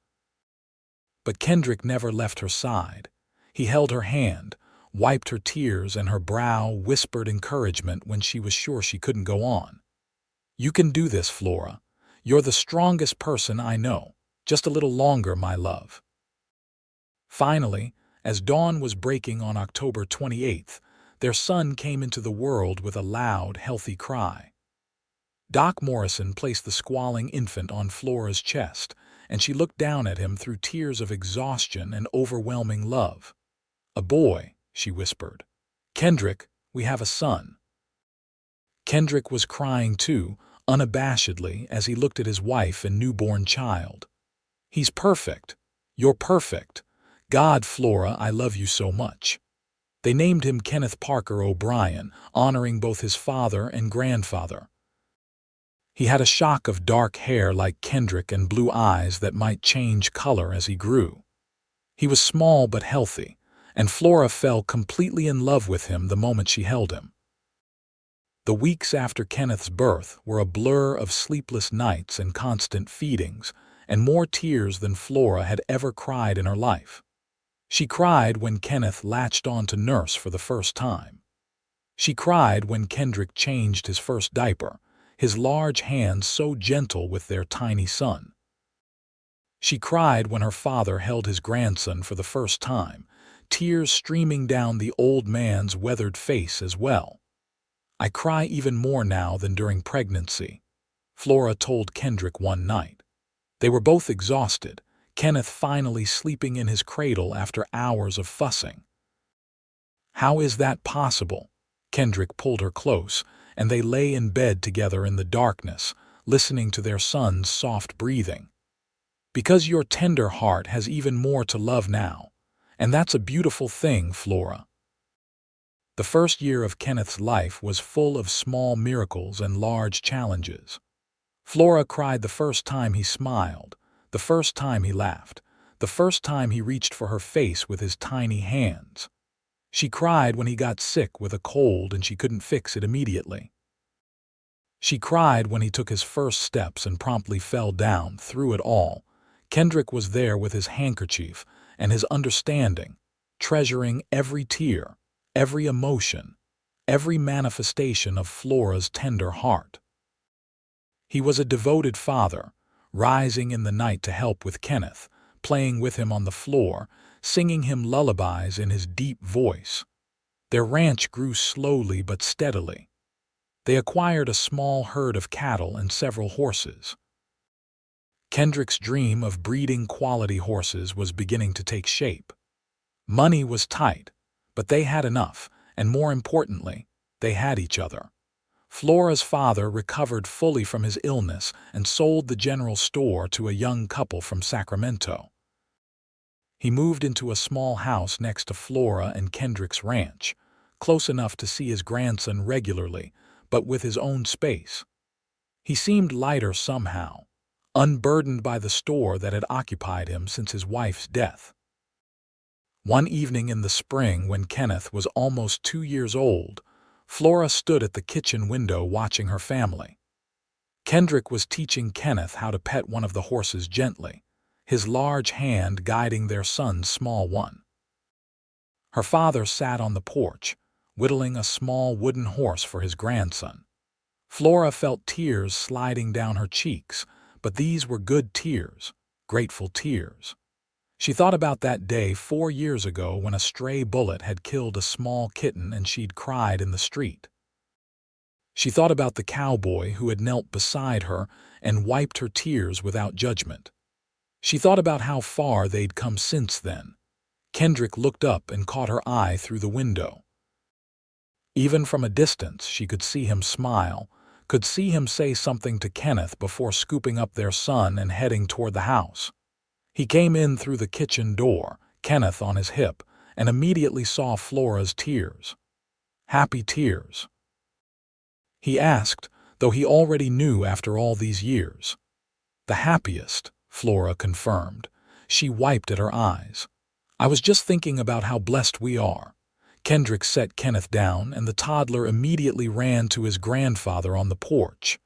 But Kendrick never left her side. He held her hand, wiped her tears, and her brow whispered encouragement when she was sure she couldn't go on. "You can do this, Flora. You're the strongest person I know. Just a little longer, my love." Finally, as dawn was breaking on October 28th, their son came into the world with a loud, healthy cry. Doc Morrison placed the squalling infant on Flora's chest, and she looked down at him through tears of exhaustion and overwhelming love. "A boy," she whispered. "Kendrick, we have a son." Kendrick was crying too, unabashedly, as he looked at his wife and newborn child. "He's perfect. You're perfect. God, Flora, I love you so much." They named him Kenneth Parker O'Brien, honoring both his father and grandfather. He had a shock of dark hair like Kendrick and blue eyes that might change color as he grew. He was small but healthy, and Flora fell completely in love with him the moment she held him. The weeks after Kenneth's birth were a blur of sleepless nights and constant feedings, and more tears than Flora had ever cried in her life. She cried when Kenneth latched on to nurse for the first time. She cried when Kendrick changed his first diaper, his large hands so gentle with their tiny son. She cried when her father held his grandson for the first time, tears streaming down the old man's weathered face as well. "I cry even more now than during pregnancy," Flora told Kendrick one night. They were both exhausted, Kenneth finally sleeping in his cradle after hours of fussing. "How is that possible?" Kendrick pulled her close, and they lay in bed together in the darkness, listening to their son's soft breathing. "Because your tender heart has even more to love now, and that's a beautiful thing, Flora." The first year of Kenneth's life was full of small miracles and large challenges. Flora cried the first time he smiled, the first time he laughed, the first time he reached for her face with his tiny hands. She cried when he got sick with a cold and she couldn't fix it immediately. She cried when he took his first steps and promptly fell down. Through it all, Kendrick was there with his handkerchief and his understanding, treasuring every tear, every emotion, every manifestation of Flora's tender heart. He was a devoted father, rising in the night to help with Kenneth, playing with him on the floor, singing him lullabies in his deep voice. Their ranch grew slowly but steadily. They acquired a small herd of cattle and several horses. Kendrick's dream of breeding quality horses was beginning to take shape. Money was tight, but they had enough, and more importantly, they had each other. Flora's father recovered fully from his illness and sold the general store to a young couple from Sacramento. He moved into a small house next to Flora and Kendrick's ranch, close enough to see his grandson regularly, but with his own space. He seemed lighter somehow, unburdened by the store that had occupied him since his wife's death. One evening in the spring, when Kenneth was almost 2 years old, Flora stood at the kitchen window watching her family. Kendrick was teaching Kenneth how to pet one of the horses gently, his large hand guiding their son's small one. Her father sat on the porch, whittling a small wooden horse for his grandson. Flora felt tears sliding down her cheeks, but these were good tears, grateful tears. She thought about that day 4 years ago when a stray bullet had killed a small kitten and she'd cried in the street. She thought about the cowboy who had knelt beside her and wiped her tears without judgment. She thought about how far they'd come since then. Kendrick looked up and caught her eye through the window. Even from a distance, she could see him smile, could see him say something to Kenneth before scooping up their son and heading toward the house. He came in through the kitchen door, Kenneth on his hip, and immediately saw Flora's tears. Happy tears. He asked, though he already knew after all these years. The happiest, Flora confirmed. She wiped at her eyes. I was just thinking about how blessed we are. Kendrick set Kenneth down, and the toddler immediately ran to his grandfather on the porch.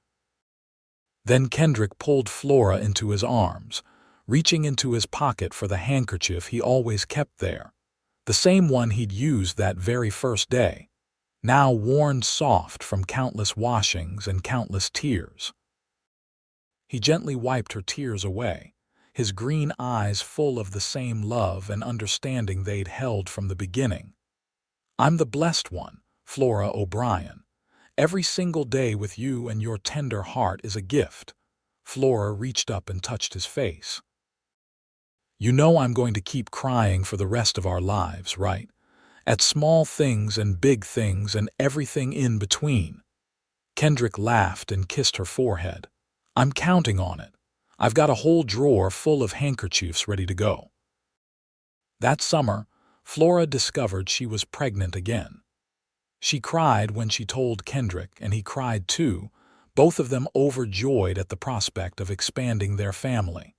Then Kendrick pulled Flora into his arms, reaching into his pocket for the handkerchief he always kept there, the same one he'd used that very first day, now worn soft from countless washings and countless tears. He gently wiped her tears away, his green eyes full of the same love and understanding they'd held from the beginning. I'm the blessed one, Flora O'Brien. Every single day with you and your tender heart is a gift. Flora reached up and touched his face. You know I'm going to keep crying for the rest of our lives, right? At small things and big things and everything in between. Kendrick laughed and kissed her forehead. I'm counting on it. I've got a whole drawer full of handkerchiefs ready to go. That summer, Flora discovered she was pregnant again. She cried when she told Kendrick, and he cried too, both of them overjoyed at the prospect of expanding their family.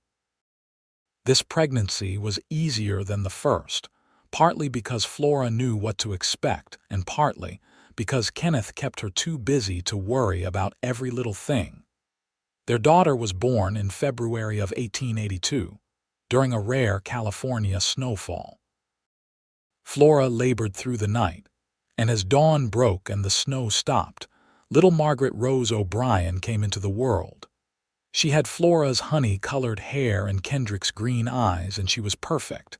This pregnancy was easier than the first, partly because Flora knew what to expect, and partly because Kenneth kept her too busy to worry about every little thing. Their daughter was born in February of 1882, during a rare California snowfall. Flora labored through the night, and as dawn broke and the snow stopped, little Margaret Rose O'Brien came into the world. She had Flora's honey-colored hair and Kendrick's green eyes, and she was perfect.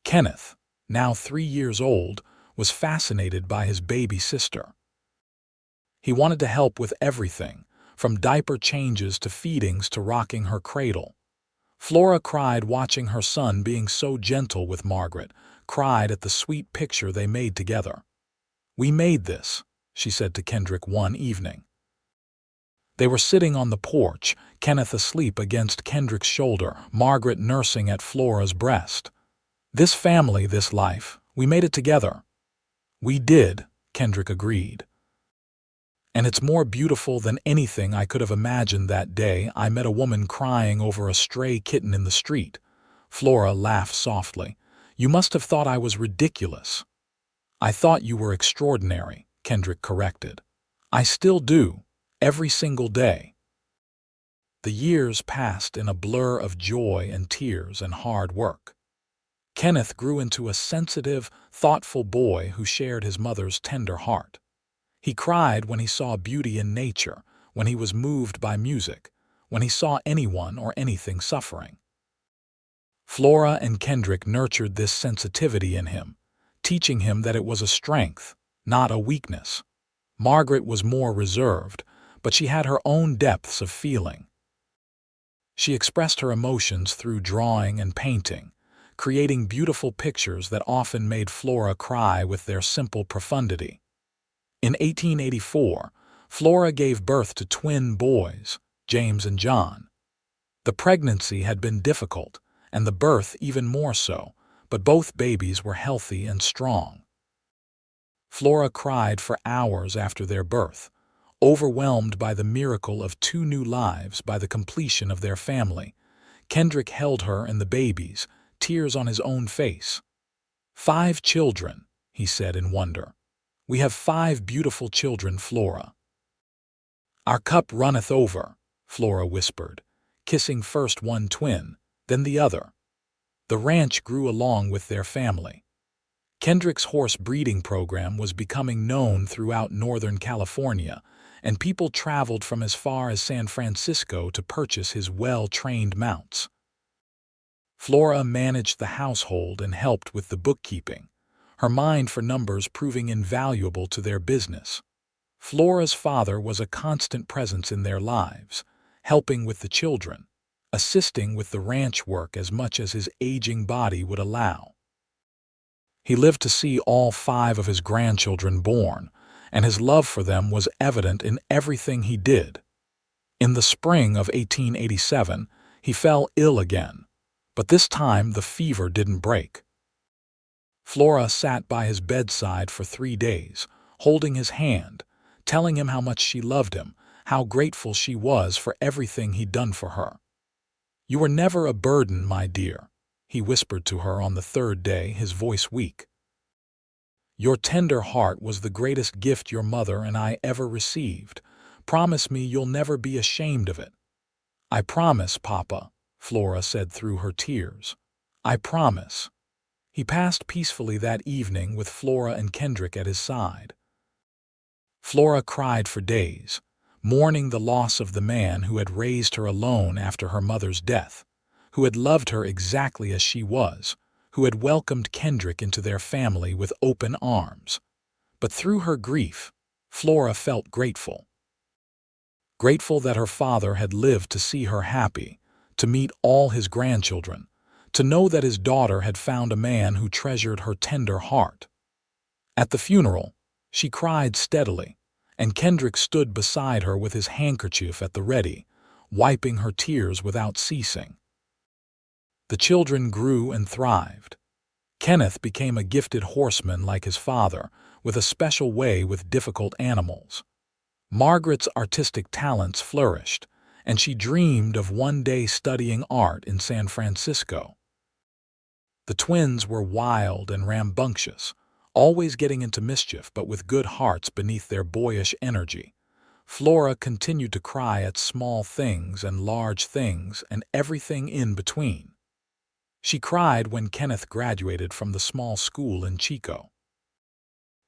Kenneth, now 3 years old, was fascinated by his baby sister. He wanted to help with everything, from diaper changes to feedings to rocking her cradle. Flora cried watching her son being so gentle with Margaret, cried at the sweet picture they made together. We made this, she said to Kendrick one evening. They were sitting on the porch, Kenneth asleep against Kendrick's shoulder, Margaret nursing at Flora's breast. This family, this life, we made it together. We did, Kendrick agreed. And it's more beautiful than anything I could have imagined that day I met a woman crying over a stray kitten in the street. Flora laughed softly. You must have thought I was ridiculous. I thought you were extraordinary, Kendrick corrected. I still do, every single day. The years passed in a blur of joy and tears and hard work. Kenneth grew into a sensitive, thoughtful boy who shared his mother's tender heart. He cried when he saw beauty in nature, when he was moved by music, when he saw anyone or anything suffering. Flora and Kendrick nurtured this sensitivity in him, teaching him that it was a strength, not a weakness. Margaret was more reserved, but she had her own depths of feeling. She expressed her emotions through drawing and painting, creating beautiful pictures that often made Flora cry with their simple profundity. In 1884, Flora gave birth to twin boys, James and John. The pregnancy had been difficult, and the birth even more so, but both babies were healthy and strong. Flora cried for hours after their birth, overwhelmed by the miracle of two new lives by the completion of their family. Kendrick held her and the babies, tears on his own face. "5 children," he said in wonder. "We have 5 beautiful children, Flora." "Our cup runneth over," Flora whispered, kissing first one twin, then the other. The ranch grew along with their family. Kendrick's horse breeding program was becoming known throughout Northern California, and people traveled from as far as San Francisco to purchase his well-trained mounts. Flora managed the household and helped with the bookkeeping, her mind for numbers proving invaluable to their business. Flora's father was a constant presence in their lives, helping with the children, assisting with the ranch work as much as his aging body would allow. He lived to see all 5 of his grandchildren born, and his love for them was evident in everything he did. In the spring of 1887, he fell ill again, but this time the fever didn't break. Flora sat by his bedside for 3 days, holding his hand, telling him how much she loved him, how grateful she was for everything he'd done for her. "You were never a burden, my dear," he whispered to her on the 3rd day, his voice weak. "Your tender heart was the greatest gift your mother and I ever received. Promise me you'll never be ashamed of it." "I promise, Papa," Flora said through her tears. "I promise." He passed peacefully that evening with Flora and Kendrick at his side. Flora cried for days, mourning the loss of the man who had raised her alone after her mother's death, who had loved her exactly as she was, who had welcomed Kendrick into their family with open arms. But through her grief, Flora felt grateful. Grateful that her father had lived to see her happy, to meet all his grandchildren, to know that his daughter had found a man who treasured her tender heart. At the funeral, she cried steadily, and Kendrick stood beside her with his handkerchief at the ready, wiping her tears without ceasing. The children grew and thrived. Kenneth became a gifted horseman like his father, with a special way with difficult animals. Margaret's artistic talents flourished, and she dreamed of one day studying art in San Francisco. The twins were wild and rambunctious, always getting into mischief but with good hearts beneath their boyish energy. Flora continued to cry at small things and large things and everything in between. She cried when Kenneth graduated from the small school in Chico.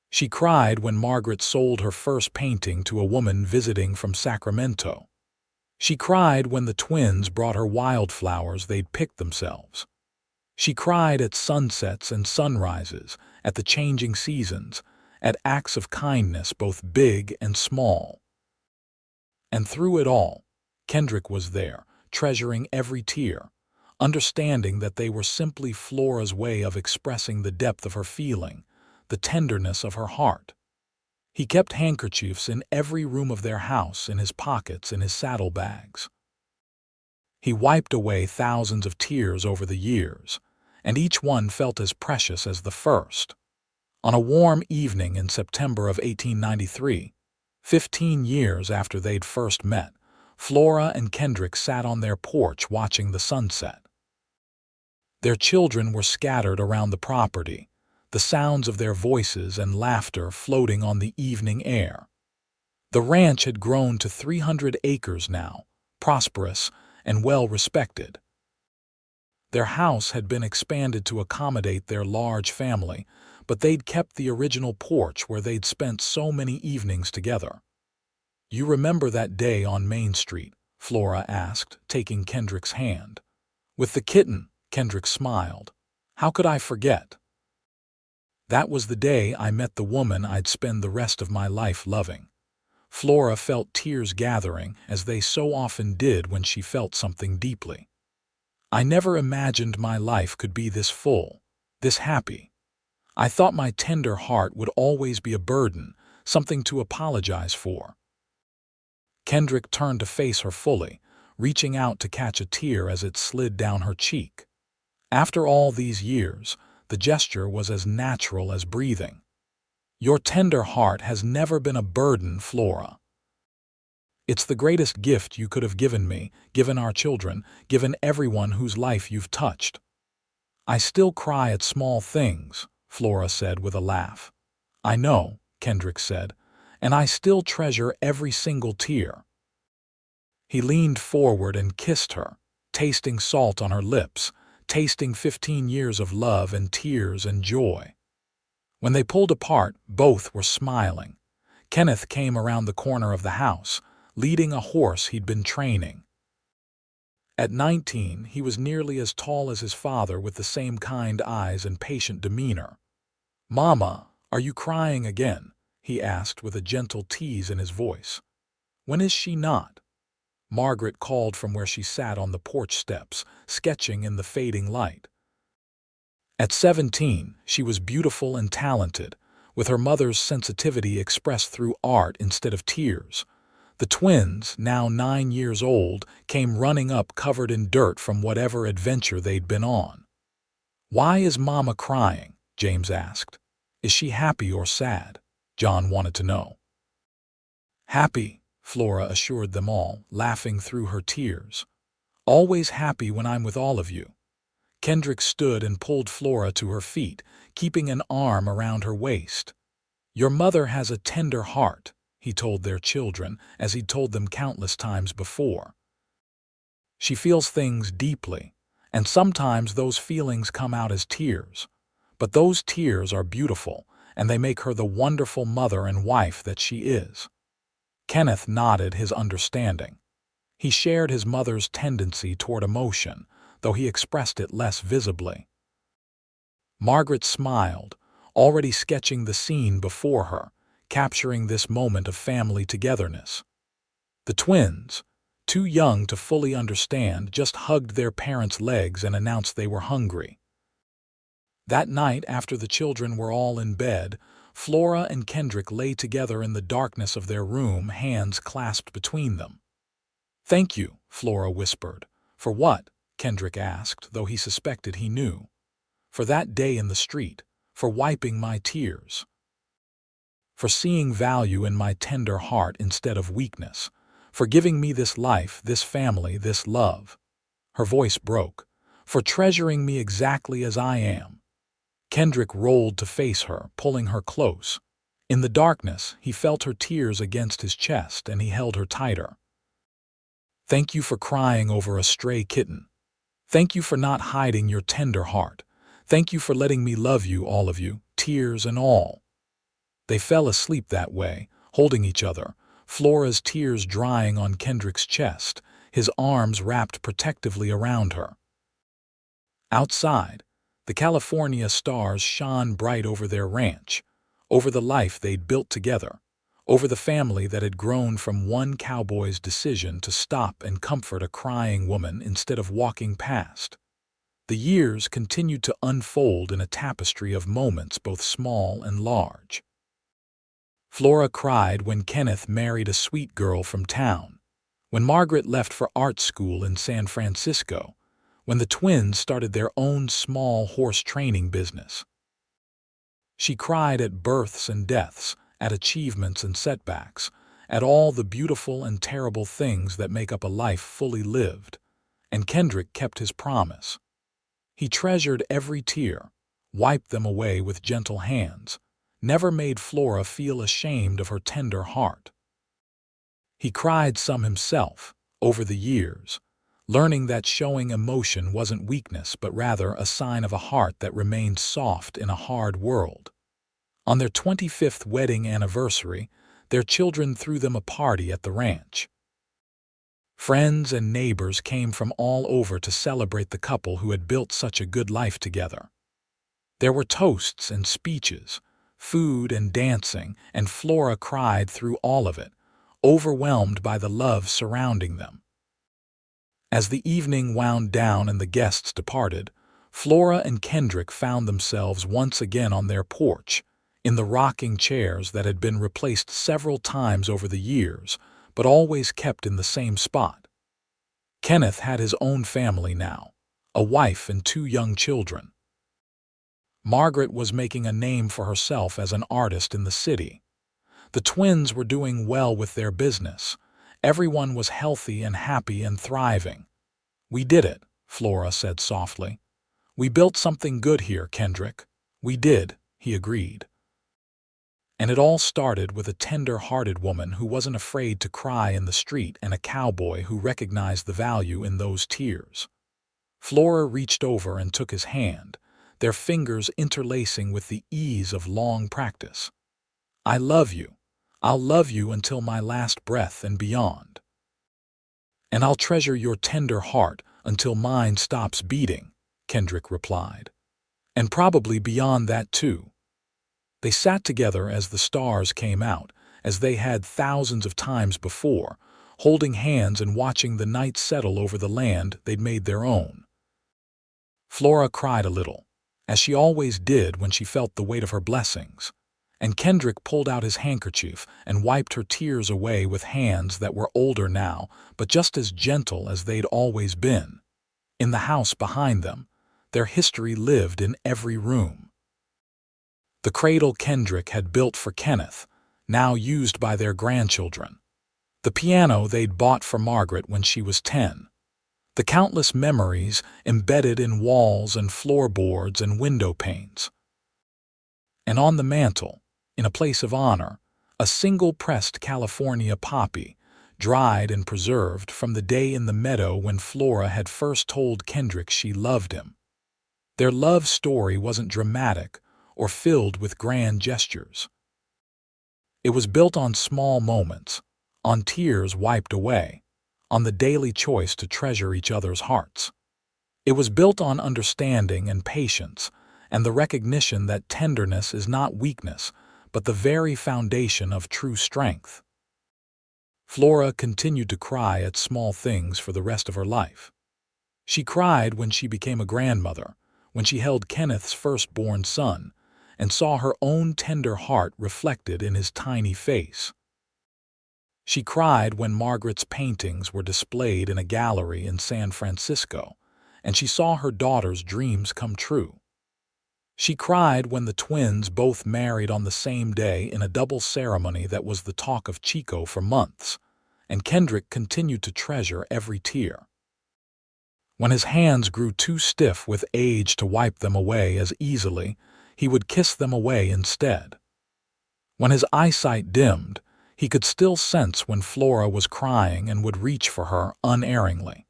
She cried when Margaret sold her first painting to a woman visiting from Sacramento. She cried when the twins brought her wildflowers they'd picked themselves. She cried at sunsets and sunrises, at the changing seasons, at acts of kindness both big and small. And through it all, Kendrick was there, treasuring every tear, understanding that they were simply Flora's way of expressing the depth of her feeling, the tenderness of her heart. He kept handkerchiefs in every room of their house, in his pockets, in his saddlebags. He wiped away thousands of tears over the years, and each one felt as precious as the first. On a warm evening in September of 1893, 15 years after they'd first met, Flora and Kendrick sat on their porch watching the sunset. Their children were scattered around the property, the sounds of their voices and laughter floating on the evening air. The ranch had grown to 300 acres now, prosperous and well-respected. Their house had been expanded to accommodate their large family, but they'd kept the original porch where they'd spent so many evenings together. "You remember that day on Main Street?" Flora asked, taking Kendrick's hand. "With the kitten," Kendrick smiled. "How could I forget?" That was the day I met the woman I'd spend the rest of my life loving. Flora felt tears gathering, as they so often did when she felt something deeply. I never imagined my life could be this full, this happy. I thought my tender heart would always be a burden, something to apologize for. Kendrick turned to face her fully, reaching out to catch a tear as it slid down her cheek. After all these years, the gesture was as natural as breathing. Your tender heart has never been a burden, Flora. It's the greatest gift you could have given me, given our children, given everyone whose life you've touched. I still cry at small things, Flora said with a laugh. I know, Kendrick said, and I still treasure every single tear. He leaned forward and kissed her, tasting salt on her lips, tasting 15 years of love and tears and joy. When they pulled apart, both were smiling. Kenneth came around the corner of the house, leading a horse he'd been training. At 19, he was nearly as tall as his father, with the same kind eyes and patient demeanor. "Mama, are you crying again?" he asked with a gentle tease in his voice. "When is she not?" Margaret called from where she sat on the porch steps, sketching in the fading light. At 17, she was beautiful and talented, with her mother's sensitivity expressed through art instead of tears. The twins, now 9 years old, came running up covered in dirt from whatever adventure they'd been on. "Why is Mama crying?" James asked. "Is she happy or sad?" John wanted to know. "Happy," Flora assured them all, laughing through her tears. "Always happy when I'm with all of you." Kendrick stood and pulled Flora to her feet, keeping an arm around her waist. "Your mother has a tender heart," he told their children, as he'd told them countless times before. "She feels things deeply, and sometimes those feelings come out as tears. But those tears are beautiful, and they make her the wonderful mother and wife that she is." Kenneth nodded his understanding. He shared his mother's tendency toward emotion, though he expressed it less visibly. Margaret smiled, already sketching the scene before her, capturing this moment of family togetherness. The twins, too young to fully understand, just hugged their parents' legs and announced they were hungry. That night, after the children were all in bed, Flora and Kendrick lay together in the darkness of their room, hands clasped between them. "Thank you," Flora whispered. "For what?" Kendrick asked, though he suspected he knew. "For that day in the street, for wiping my tears. For seeing value in my tender heart instead of weakness. For giving me this life, this family, this love." Her voice broke. "For treasuring me exactly as I am." Kendrick rolled to face her, pulling her close. In the darkness, he felt her tears against his chest, and he held her tighter. "Thank you for crying over a stray kitten. Thank you for not hiding your tender heart. Thank you for letting me love you, all of you, tears and all." They fell asleep that way, holding each other, Flora's tears drying on Kendrick's chest, his arms wrapped protectively around her. Outside, the California stars shone bright over their ranch, over the life they'd built together, over the family that had grown from one cowboy's decision to stop and comfort a crying woman instead of walking past. The years continued to unfold in a tapestry of moments both small and large. Flora cried when Kenneth married a sweet girl from town, when Margaret left for art school in San Francisco, when the twins started their own small horse training business. She cried at births and deaths, at achievements and setbacks, at all the beautiful and terrible things that make up a life fully lived. And Kendrick kept his promise. He treasured every tear, wiped them away with gentle hands, never made Flora feel ashamed of her tender heart. He cried some himself, over the years, learning that showing emotion wasn't weakness but rather a sign of a heart that remained soft in a hard world. On their 25th wedding anniversary, their children threw them a party at the ranch. Friends and neighbors came from all over to celebrate the couple who had built such a good life together. There were toasts and speeches, food and dancing, and Flora cried through all of it, overwhelmed by the love surrounding them. As the evening wound down and the guests departed, Flora and Kendrick found themselves once again on their porch, in the rocking chairs that had been replaced several times over the years, but always kept in the same spot. Kenneth had his own family now, a wife and 2 young children. Margaret was making a name for herself as an artist in the city. The twins were doing well with their business. Everyone was healthy and happy and thriving. "We did it," Flora said softly. "We built something good here, Kendrick." "We did," he agreed. And it all started with a tender-hearted woman who wasn't afraid to cry in the street and a cowboy who recognized the value in those tears. Flora reached over and took his hand, their fingers interlacing with the ease of long practice. "I love you. I'll love you until my last breath and beyond. And I'll treasure your tender heart until mine stops beating," Kendrick replied. "And probably beyond that too." They sat together as the stars came out, as they had thousands of times before, holding hands and watching the night settle over the land they'd made their own. Flora cried a little, as she always did when she felt the weight of her blessings, and Kendrick pulled out his handkerchief and wiped her tears away with hands that were older now, but just as gentle as they'd always been. In the house behind them, their history lived in every room. The cradle Kendrick had built for Kenneth, now used by their grandchildren. The piano they'd bought for Margaret when she was 10. The countless memories embedded in walls and floorboards and window panes. And on the mantel, in a place of honor, a single-pressed California poppy, dried and preserved from the day in the meadow when Flora had first told Kendrick she loved him. Their love story wasn't dramatic or filled with grand gestures. It was built on small moments, on tears wiped away, on the daily choice to treasure each other's hearts. It was built on understanding and patience, and the recognition that tenderness is not weakness, but the very foundation of true strength. Flora continued to cry at small things for the rest of her life. She cried when she became a grandmother, when she held Kenneth's firstborn son, and saw her own tender heart reflected in his tiny face. She cried when Margaret's paintings were displayed in a gallery in San Francisco, and she saw her daughter's dreams come true. She cried when the twins both married on the same day in a double ceremony that was the talk of Chico for months, and Kendrick continued to treasure every tear. When his hands grew too stiff with age to wipe them away as easily, he would kiss them away instead. When his eyesight dimmed, he could still sense when Flora was crying and would reach for her unerringly.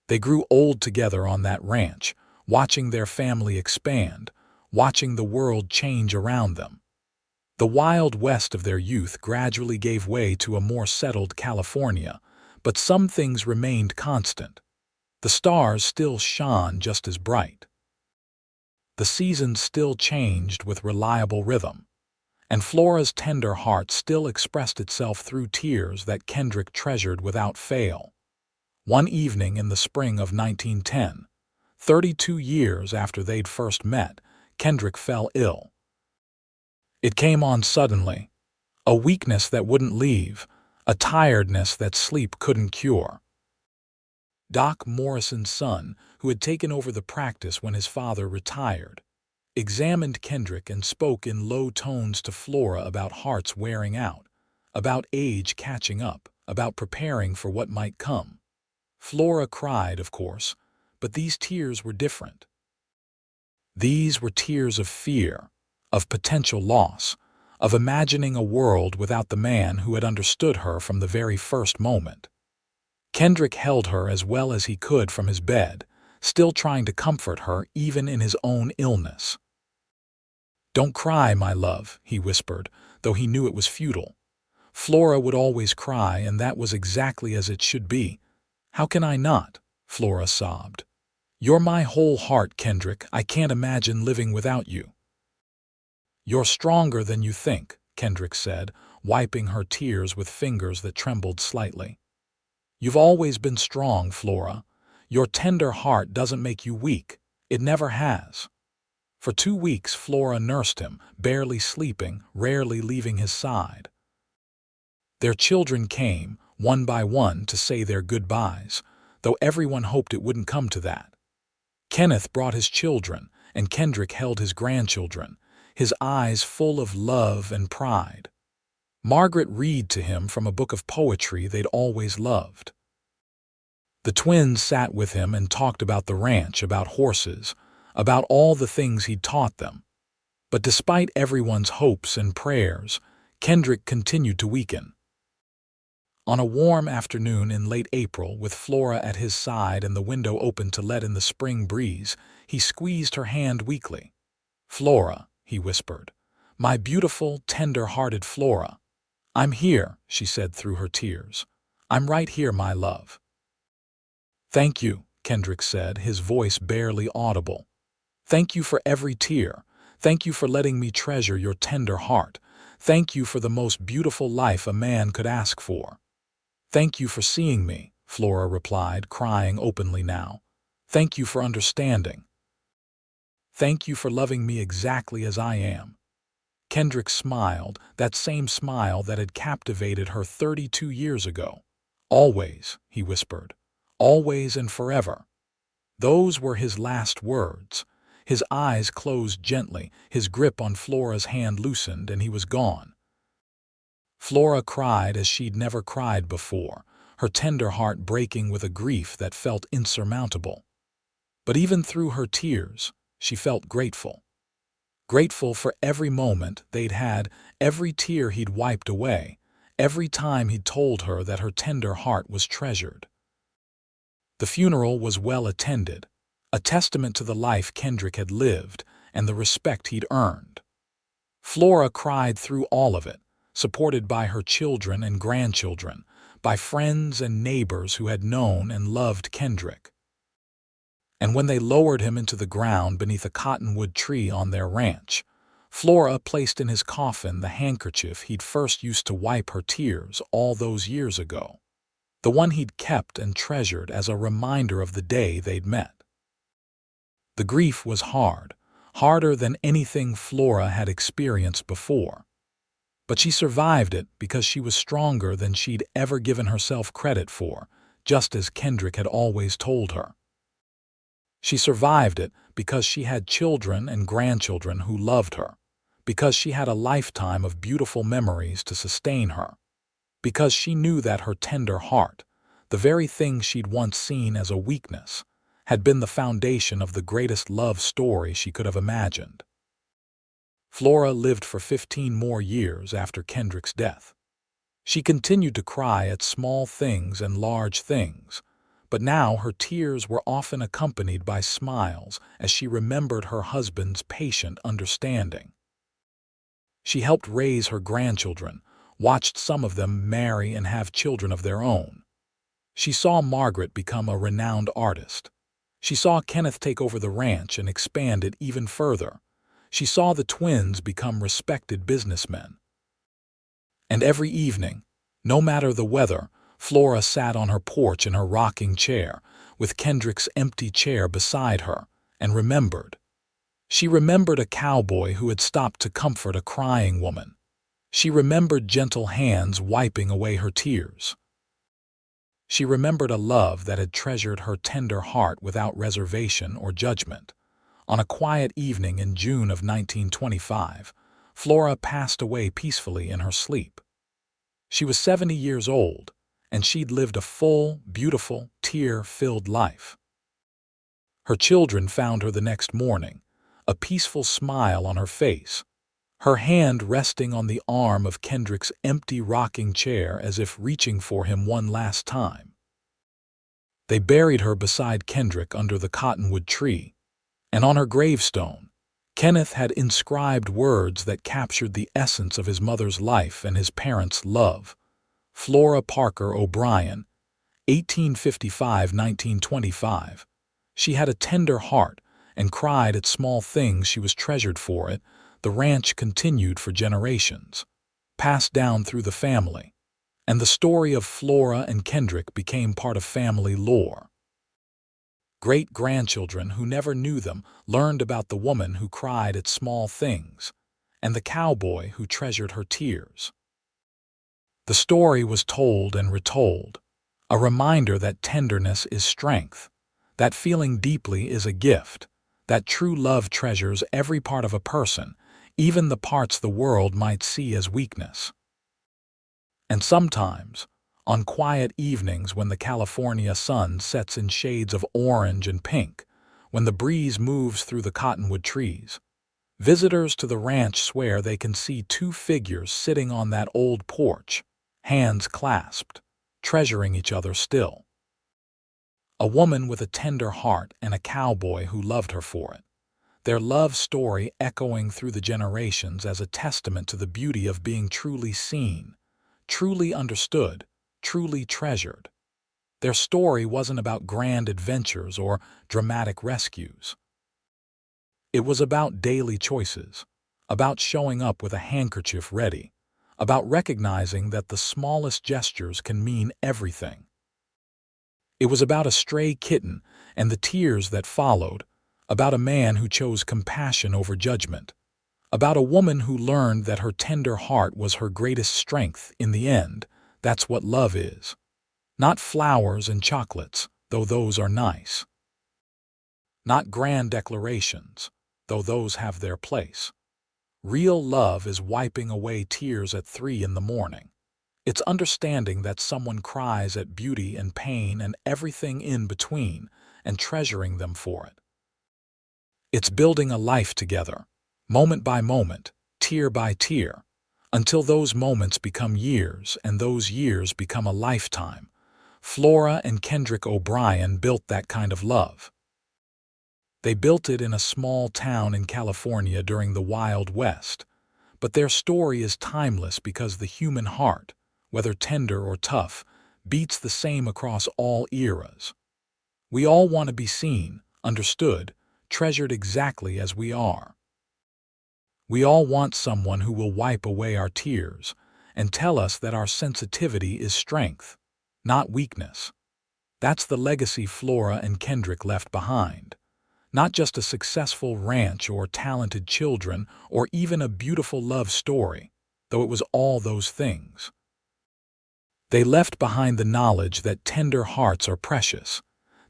They grew old together on that ranch, watching their family expand, watching the world change around them. The wild west of their youth gradually gave way to a more settled California, but some things remained constant. The stars still shone just as bright. The seasons still changed with reliable rhythm, and Flora's tender heart still expressed itself through tears that Kendrick treasured without fail. One evening in the spring of 1910, 32 years after they'd first met, Kendrick fell ill. It came on suddenly, a weakness that wouldn't leave, a tiredness that sleep couldn't cure. Doc Morrison's son, who had taken over the practice when his father retired, examined Kendrick and spoke in low tones to Flora about hearts wearing out, about age catching up, about preparing for what might come. Flora cried, of course, but these tears were different. These were tears of fear, of potential loss, of imagining a world without the man who had understood her from the very first moment. Kendrick held her as well as he could from his bed, still trying to comfort her even in his own illness. "Don't cry, my love," he whispered, though he knew it was futile. Flora would always cry, and that was exactly as it should be. "How can I not?" Flora sobbed. You're my whole heart, Kendrick. I can't imagine living without you. You're stronger than you think, Kendrick said, wiping her tears with fingers that trembled slightly. You've always been strong, Flora. Your tender heart doesn't make you weak. It never has. For 2 weeks, Flora nursed him, barely sleeping, rarely leaving his side. Their children came, one by one, to say their goodbyes, though everyone hoped it wouldn't come to that. Kenneth brought his children, and Kendrick held his grandchildren, his eyes full of love and pride. Margaret read to him from a book of poetry they'd always loved. The twins sat with him and talked about the ranch, about horses, about all the things he'd taught them. But despite everyone's hopes and prayers, Kendrick continued to weaken. On a warm afternoon in late April, with Flora at his side and the window open to let in the spring breeze, he squeezed her hand weakly. "Flora," he whispered, "my beautiful, tender-hearted Flora." "I'm here," she said through her tears. "I'm right here, my love." "Thank you," Kendrick said, his voice barely audible. "Thank you for every tear. Thank you for letting me treasure your tender heart. Thank you for the most beautiful life a man could ask for." "Thank you for seeing me," Flora replied, crying openly now. "Thank you for understanding. Thank you for loving me exactly as I am." Kendrick smiled, that same smile that had captivated her 32 years ago. "Always," he whispered. "Always and forever." Those were his last words. His eyes closed gently, his grip on Flora's hand loosened, and he was gone. Flora cried as she'd never cried before, her tender heart breaking with a grief that felt insurmountable. But even through her tears, she felt grateful. Grateful for every moment they'd had, every tear he'd wiped away, every time he'd told her that her tender heart was treasured. The funeral was well attended, a testament to the life Kendrick had lived and the respect he'd earned. Flora cried through all of it, supported by her children and grandchildren, by friends and neighbors who had known and loved Kendrick. And when they lowered him into the ground beneath a cottonwood tree on their ranch, Flora placed in his coffin the handkerchief he'd first used to wipe her tears all those years ago, the one he'd kept and treasured as a reminder of the day they'd met. The grief was hard, harder than anything Flora had experienced before. But she survived it because she was stronger than she'd ever given herself credit for, just as Kendrick had always told her. She survived it because she had children and grandchildren who loved her, because she had a lifetime of beautiful memories to sustain her, because she knew that her tender heart, the very thing she'd once seen as a weakness, had been the foundation of the greatest love story she could have imagined. Flora lived for 15 more years after Kendrick's death. She continued to cry at small things and large things, but now her tears were often accompanied by smiles as she remembered her husband's patient understanding. She helped raise her grandchildren, watched some of them marry and have children of their own. She saw Margaret become a renowned artist. She saw Kenneth take over the ranch and expand it even further. She saw the twins become respected businessmen. And every evening, no matter the weather, Flora sat on her porch in her rocking chair, with Kendrick's empty chair beside her, and remembered. She remembered a cowboy who had stopped to comfort a crying woman. She remembered gentle hands wiping away her tears. She remembered a love that had treasured her tender heart without reservation or judgment. On a quiet evening in June of 1925, Flora passed away peacefully in her sleep. She was 70 years old, and she'd lived a full, beautiful, tear-filled life. Her children found her the next morning, a peaceful smile on her face, her hand resting on the arm of Kendrick's empty rocking chair as if reaching for him one last time. They buried her beside Kendrick under the cottonwood tree, and on her gravestone, Kenneth had inscribed words that captured the essence of his mother's life and his parents' love. Flora Parker O'Brien, 1855–1925, She had a tender heart and cried at small things she was treasured for it. The ranch continued for generations, passed down through the family, and the story of Flora and Kendrick became part of family lore. Great-grandchildren who never knew them learned about the woman who cried at small things, and the cowboy who treasured her tears. The story was told and retold, a reminder that tenderness is strength, that feeling deeply is a gift, that true love treasures every part of a person, even the parts the world might see as weakness. And sometimes, on quiet evenings when the California sun sets in shades of orange and pink, when the breeze moves through the cottonwood trees, visitors to the ranch swear they can see two figures sitting on that old porch, hands clasped, treasuring each other still. A woman with a tender heart and a cowboy who loved her for it, their love story echoing through the generations as a testament to the beauty of being truly seen, truly understood, truly treasured. Their story wasn't about grand adventures or dramatic rescues. It was about daily choices, about showing up with a handkerchief ready, about recognizing that the smallest gestures can mean everything. It was about a stray kitten and the tears that followed, about a man who chose compassion over judgment, about a woman who learned that her tender heart was her greatest strength in the end. That's what love is. Not flowers and chocolates, though those are nice. Not grand declarations, though those have their place. Real love is wiping away tears at 3 in the morning. It's understanding that someone cries at beauty and pain and everything in between and treasuring them for it. It's building a life together, moment by moment, tear by tear, until those moments become years and those years become a lifetime. Flora and Kendrick O'Brien built that kind of love. They built it in a small town in California during the Wild West, but their story is timeless because the human heart, whether tender or tough, beats the same across all eras. We all want to be seen, understood, treasured exactly as we are. We all want someone who will wipe away our tears and tell us that our sensitivity is strength, not weakness. That's the legacy Flora and Kendrick left behind. Not just a successful ranch or talented children or even a beautiful love story, though it was all those things. They left behind the knowledge that tender hearts are precious,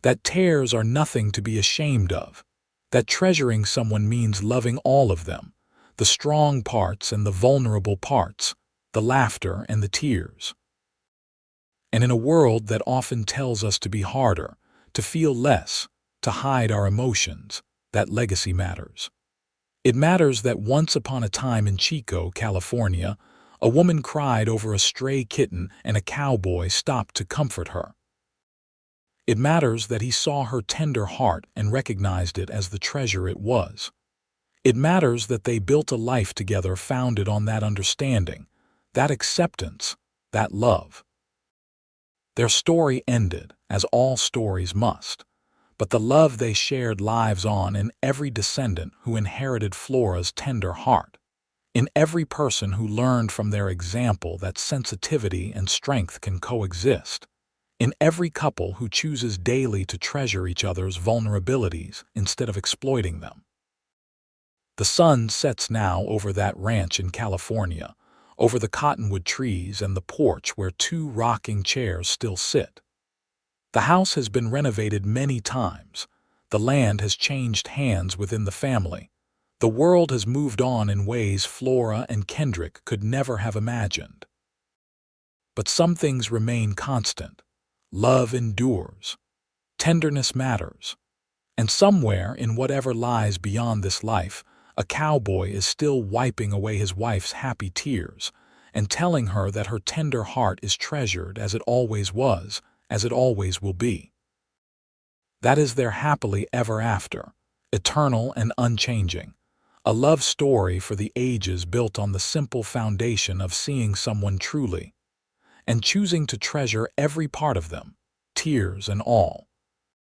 that tears are nothing to be ashamed of, that treasuring someone means loving all of them, the strong parts and the vulnerable parts, the laughter and the tears. And in a world that often tells us to be harder, to feel less, to hide our emotions, that legacy matters. It matters that once upon a time in Chico, California, a woman cried over a stray kitten and a cowboy stopped to comfort her. It matters that he saw her tender heart and recognized it as the treasure it was. It matters that they built a life together founded on that understanding, that acceptance, that love. Their story ended, as all stories must, but the love they shared lives on in every descendant who inherited Flora's tender heart, in every person who learned from their example that sensitivity and strength can coexist, in every couple who chooses daily to treasure each other's vulnerabilities instead of exploiting them. The sun sets now over that ranch in California, over the cottonwood trees and the porch where 2 rocking chairs still sit. The house has been renovated many times. The land has changed hands within the family. The world has moved on in ways Flora and Kendrick could never have imagined. But some things remain constant. Love endures. Tenderness matters. And somewhere in whatever lies beyond this life, a cowboy is still wiping away his wife's happy tears and telling her that her tender heart is treasured as it always was, as it always will be. That is their happily ever after, eternal and unchanging, a love story for the ages built on the simple foundation of seeing someone truly and choosing to treasure every part of them, tears and all.